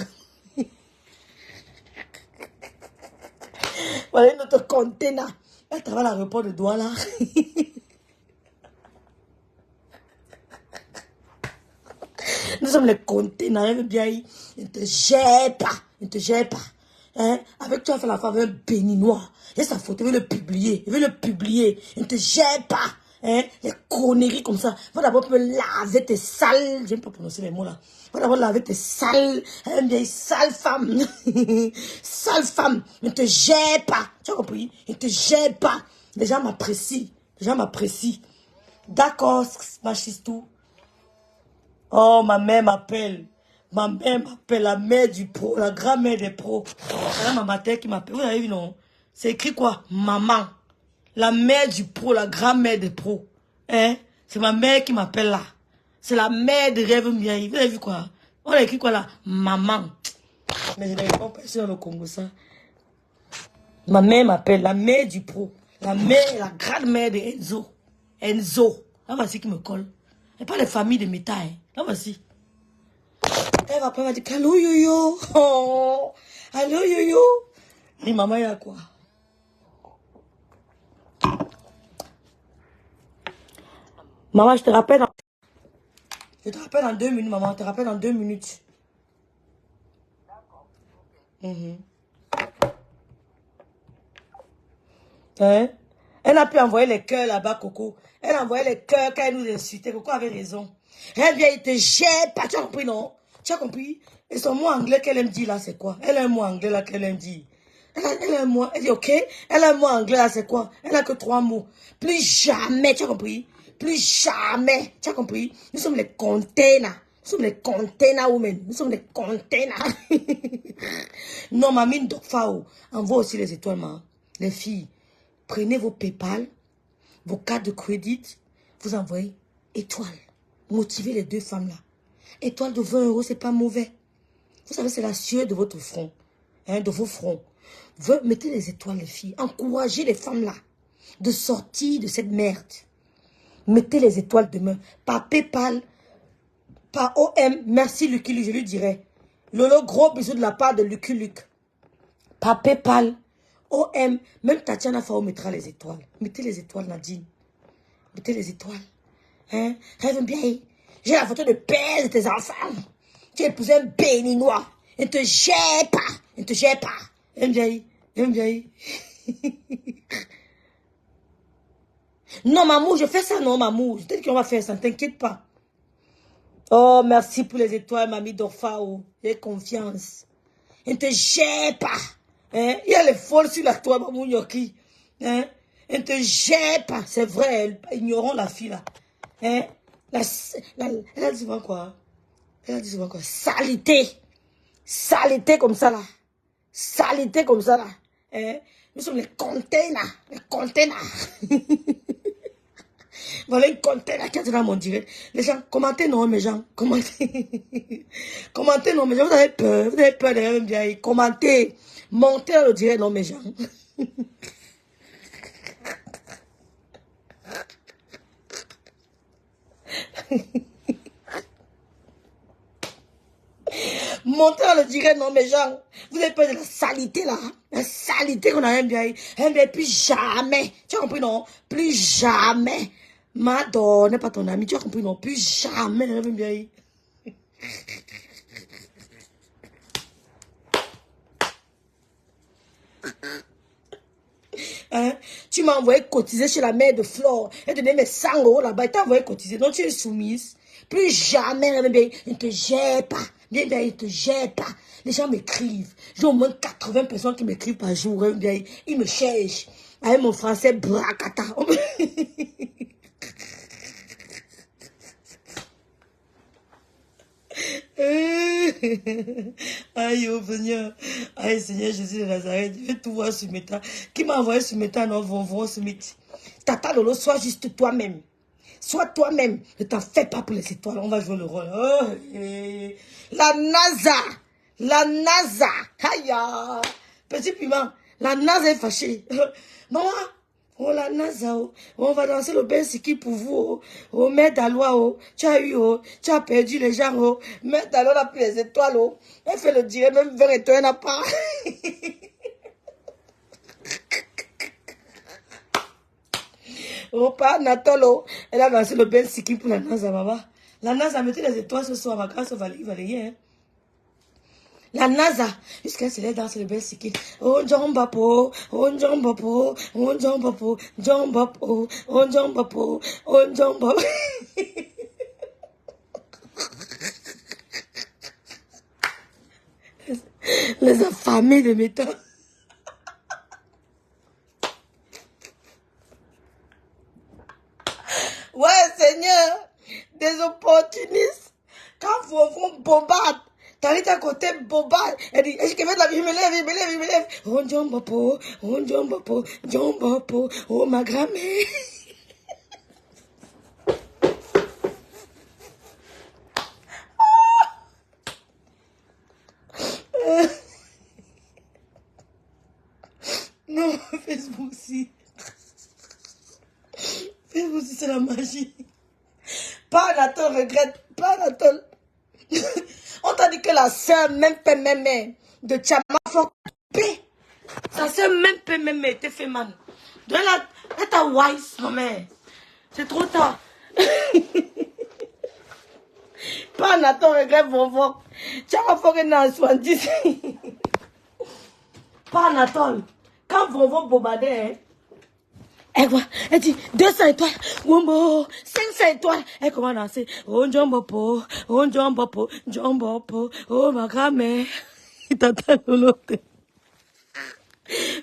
Voilà une autre container. Elle travaille à l'aéroport de Douala. Nous sommes les containers. Elle veut bien. Il ne te gère pas. Il ne te gère pas. Hein? Avec toi, elle fait la femme avec un béninois. Il y a sa photo, il veut le publier. Il veut le publier. Il ne te gère pas. Hein? Les conneries comme ça. Va d'abord me laver tes sales. J'aime pas prononcer les mots là. Va d'abord laver tes sales. Une vieille sale femme. Sale femme. Il ne te gère pas. Tu as compris? Il ne te gère pas. Les gens m'apprécient. Les gens m'apprécient. D'accord, machistou. Oh, ma mère m'appelle. Ma mère m'appelle la mère du pro, la grand-mère des pros. C'est ma mater qui m'appelle. Vous avez vu, non? C'est écrit quoi? Maman. La mère du pro, la grand-mère des pros. Hein? C'est ma mère qui m'appelle là. C'est la mère de Rêve Mbiaye. Vous avez vu quoi? On a écrit quoi là? Maman. Mais je n'avais pas pensé dans le Congo ça. Ma mère m'appelle la mère du pro. La mère, la grand-mère de Enzo. Enzo. Là, voici qui me colle. Et pas les familles de métal. Hein. Là, voici. Elle va pas dire allô yo-yo. Oh, allô yo-yo. Et maman, il y a quoi? Maman, je te rappelle dans... Je te rappelle dans 2 minutes, maman. Je te rappelle dans 2 minutes. Hein? Elle a pu envoyer les cœurs là-bas, Coco. Elle a envoyé les cœurs quand elle nous insultait. Coco avait raison. Elle vient, il te jette pas. Tu as compris, non? Tu as compris? Et son mot anglais qu'elle aime dire là, c'est quoi? Elle a un mot anglais là qu'elle aime dire. Elle a un mot, elle dit ok. Elle a un mot anglais là, c'est quoi? Elle a que 3 mots. Plus jamais, tu as compris? Plus jamais, tu as compris? Nous sommes les containers. Nous sommes les containers women. Nous sommes les containers. Non, ma mine d'Okfao. Envoie aussi les étoiles, ma. Les filles. Prenez vos PayPal, vos cartes de crédit, vous envoyez étoile. Motivez les 2 femmes là. Étoile de 20 €, c'est pas mauvais. Vous savez, c'est la sueur de votre front, hein, de vos fronts. Mettez les étoiles, les filles. Encouragez les femmes là de sortir de cette merde. Mettez les étoiles demain. Par PayPal, par OM. Merci Lucky Luke, je lui dirai. Lolo, gros bisous de la part de Lucky Luke. Par PayPal. OM, même Tatiana Fao mettra les étoiles. Mettez les étoiles, Nadine. Mettez les étoiles. Hein? Rêve bien. J'ai la photo de père de tes enfants. Tu as épousé un béninois. Il ne te gère pas. Il ne te gère pas. Aime bien. Aime bien. Non, Mamou, je fais ça, non, Mamou. Peut-être qu'on va faire ça, ne t'inquiète pas. Oh, merci pour les étoiles, mamie d'Orfao. J'ai confiance. Il ne te gère pas. Hein? Il y a les folles sur la toile, Mamou Nyoki. Hein? Elle ne te gère pas. C'est vrai, ignorons la fille là. Hein? Elle a dit souvent quoi? Elle a dit souvent quoi? Salité. Salité comme ça là. Salité comme ça là. Hein? Nous sommes les containers. Les containers. Voilà une container qui est dans mon direct. Les gens, commentez non, mes gens. Commentez. Commentez non, mes gens. Vous avez peur. Vous avez peur de rien bien. Commentez. Montez dans le direct non, mes gens. Montez dans le direct non, mes gens. Vous avez peur de la salité là. La salité qu'on a bien. Plus jamais. Tu as compris non? Plus jamais. Madonna n'est pas ton ami. Tu as compris non? Plus jamais. Bien. Hein? Tu m'as envoyé cotiser chez la mère de Flore. Elle donnait mes 100 € là-bas. Elle t'a envoyé cotiser. Donc tu es soumise. Plus jamais, bien, il ne te gère pas. Bien, bien, il ne te gère pas. Les gens m'écrivent. J'ai au moins 80 personnes qui m'écrivent par jour. Bien, ils me cherchent. Avec mon français bracata. Aïe, oh Seigneur. Aïe, Seigneur Jésus de Nazareth. Je vais tout voir sur Meta. Qui m'a envoyé sur Meta? Non, Vonvon Smith. Tata Lolo, sois juste toi-même. Sois toi-même. Ne t'en fais pas pour les étoiles. On va jouer le rôle. Oh, la NASA. La NASA. Aïe. Petit piment. La NASA est fâchée. Maman. Oh la NASA, oh. On va danser le Bensiki pour vous, oh. Oh, mère d'Alois, oh. Tu as eu, oh. Tu as perdu les gens, oh. Mère d'Alois n'a plus les étoiles, oh. Elle fait le dire, même vers étoile, elle n'a pas. Oh, pas Nathan, oh. Elle a dansé le Bensiki pour la NASA, maman. La NASA a mis les étoiles ce soir, ma grâce, va hein. La NASA, jusqu'à ce qu'elle danse le Bensiki. Oh, Jombapo, oh, Jombapo, oh, Jombapo, Jombapo, oh, Jombapo, oh, Jombapo. Les affamés de mes temps. Ouais, Seigneur, des opportunistes. Quand vous bombardez, Talita à côté bombade. Elle dit, je vais la vie, je me lève. Oh, Jombapo, oh, Jombapo, Jombapo, oh, ma grand-mère. Non, Facebook aussi. Facebook aussi, c'est la magie. Pas Nathan regrette, pas Nathan. On t'a dit que la sœur même de Tchama sa sœur même était fait mal. Donc elle a wise, ma mère. C'est trop tard. Pas Nathan regrette Vonvon. Tchama faut que dans 70. Pas Nathan. Quand Vonvon bombardait, elle dit 200 étoiles, Wombo, 500 étoiles. Elle commence à danser. Oh, Jombopo, oh, Jombopo, Jombopo, oh, ma grand-mère. Tata Lolo.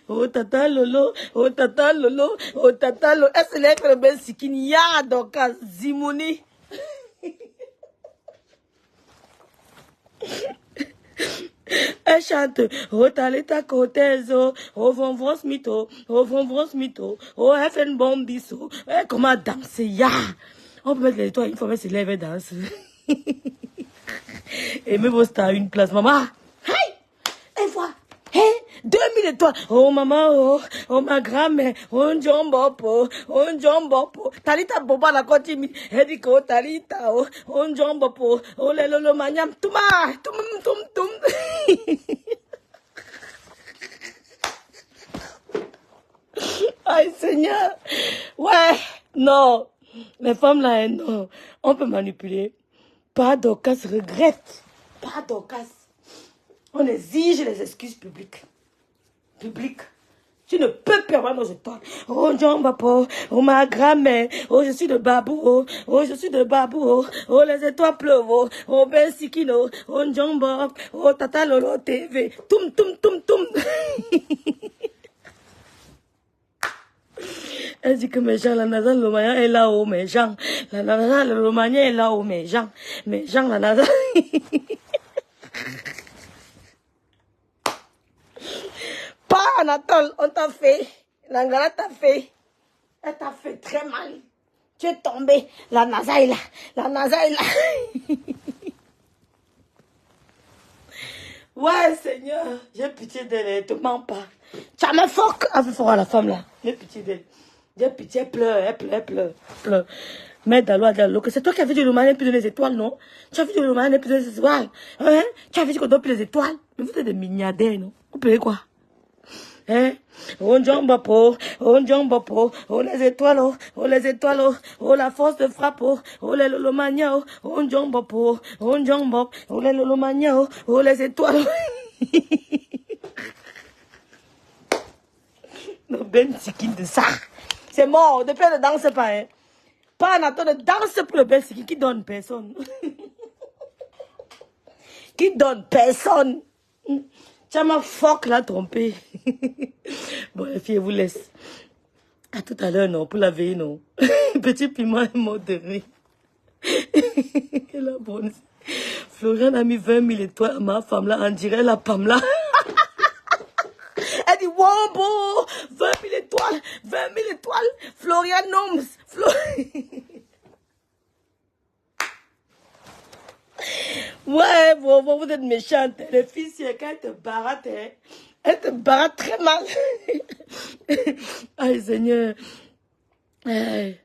Oh, Tata Lolo, oh, Tata Lolo, oh, Tata Lolo. Elle se lève le ben sikini, ya, donc, Zimouni. Elle chante, oh Talita Cortezo, oh Vonvon Smito, oh Vonvon Smito, oh FN Bombiso. Elle comment danser, ya. On peut mettre les étoiles une fois, mais se lève et danse. Et même au stade, une place, maman. Hey! Elle voit. Hey! 2000 étoiles. Oh maman, oh ma grand-mère, oh Jombopo, oh Jombopo. Talita Boba la continue. Elle dit que oh Talita, oh Jombopo, oh le lolo maniam, touma, tum. Aïe Seigneur. Ouais, non. Les femmes là, non. On peut manipuler. Pas d'occasion regrette. Pas d'occasion. On exige les excuses publiques. Tu ne peux permettre nos étoiles. Oh, Jombapo, oh, ma grand-mère, oh, je suis de Babou, oh, je suis de Babou, oh, les étoiles pleuvent, oh, Ben Sikino, oh, Jomba, oh, Tata Lolo TV, toum. Elle dit que mes gens, la NASA, le Maya est là-haut, mes gens. La NASA, le Maya est là-haut, mes gens. Mes gens, la NASA. Pas Anatole, on t'a fait. L'Angala t'a fait. Elle t'a fait très mal. Tu es tombé. La NASA est là. La NASA est là. Ouais, Seigneur. J'ai pitié d'elle. Elle te ment pas. Tu as me foc. Elle fait fort à la femme là. J'ai pitié d'elle. J'ai pitié. Elle pleure. Mais d'Alois, c'est toi qui as fait du Romain et puis les étoiles, non? Tu as fait du Romain et puis les étoiles. Hein? Tu as fait qu'on donne plus les étoiles. Mais vous êtes des milliardaires, non? Vous payez quoi? Hein? Oh Jombapo, oh les étoiles, oh la force de frappe, oh les lolomania, oh Jombapo, oh les lolomania, oh les étoiles. Non, Ben Siki de ça. C'est mort, depuis elle ne danse pas, hein. Pas en attendant de danse pour le Ben Siki qui donne personne. Qui donne personne. Tu m'as fuck l'a trompé. Bon, les filles, je vous laisse. À tout à l'heure, non, pour la veille, non. Petit piment est modéré. La bonne. Florian a mis 20 000 étoiles à ma femme là, on dirait la Pamela. Elle dit, Wombo, 20 000 étoiles, 20 000 étoiles, Florian Noms. Ouais, vous êtes méchante. Les filles, si quand elles te barattent, elles te barattent très mal. Aïe, Seigneur. Aïe.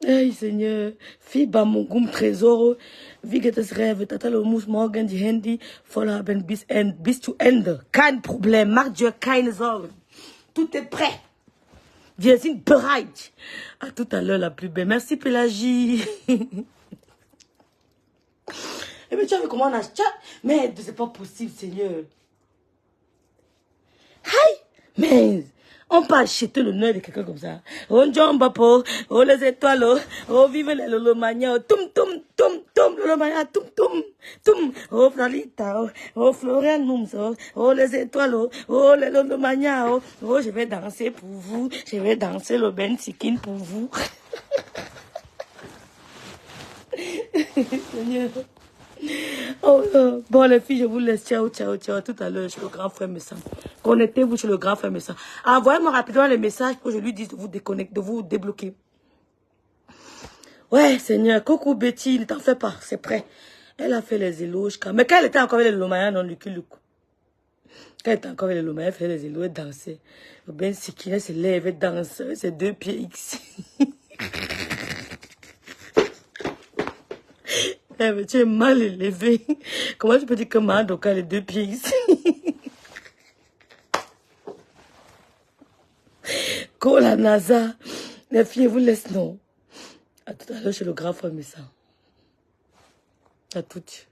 Aïe, Seigneur. Fiba mon goum trésor. Wie geht es rêve? Tatalo muss morgen die Handy voll haben bis zu Ende. Kein Problem. Mach dir keine Sorgen. Tout est prêt. Wir sind bereit. À tout à l'heure, la plus belle. Merci, Pélagie. Eh bien, tu as vu comment on a... Mais c'est pas possible, Seigneur. Aïe. Mais... On peut acheter le nez de quelqu'un comme ça. Oh, John Bapo, oh, les étoiles, oh, vive les Lolomania, tum, tum, tum, tum, Lolomania, tum, tum, tum, oh, Flalita, oh, Florian Mums, oh, les étoiles, oh, les Lolomania, oh, je vais danser pour vous, je vais danser le Ben Sikin pour vous. Seigneur. Oh, bon, les filles, je vous laisse. Ciao, ciao, ciao. Tout à l'heure, chez le grand frère Messa. Connectez-vous chez le grand frère Messa. Envoyez-moi rapidement les messages pour que je lui dise de vous déconnecter, de vous débloquer. Ouais, Seigneur. Coucou Betty, ne t'en fais pas, c'est prêt. Elle a fait les éloges. Mais quand elle était encore avec les Lomayas, non, Lucky Luke. Quand elle était encore avec les Lomayas, elle faisait les éloges, elle dansait. Ben Sikina se lève, elle danse, ses 2 pieds X. Eh, mais tu es mal élevé. Comment tu peux dire que Madoka a les 2 pieds ici? Quand la NASA, les filles vous laissent, non. À tout à l'heure chez le grand frère Messa. À toutes.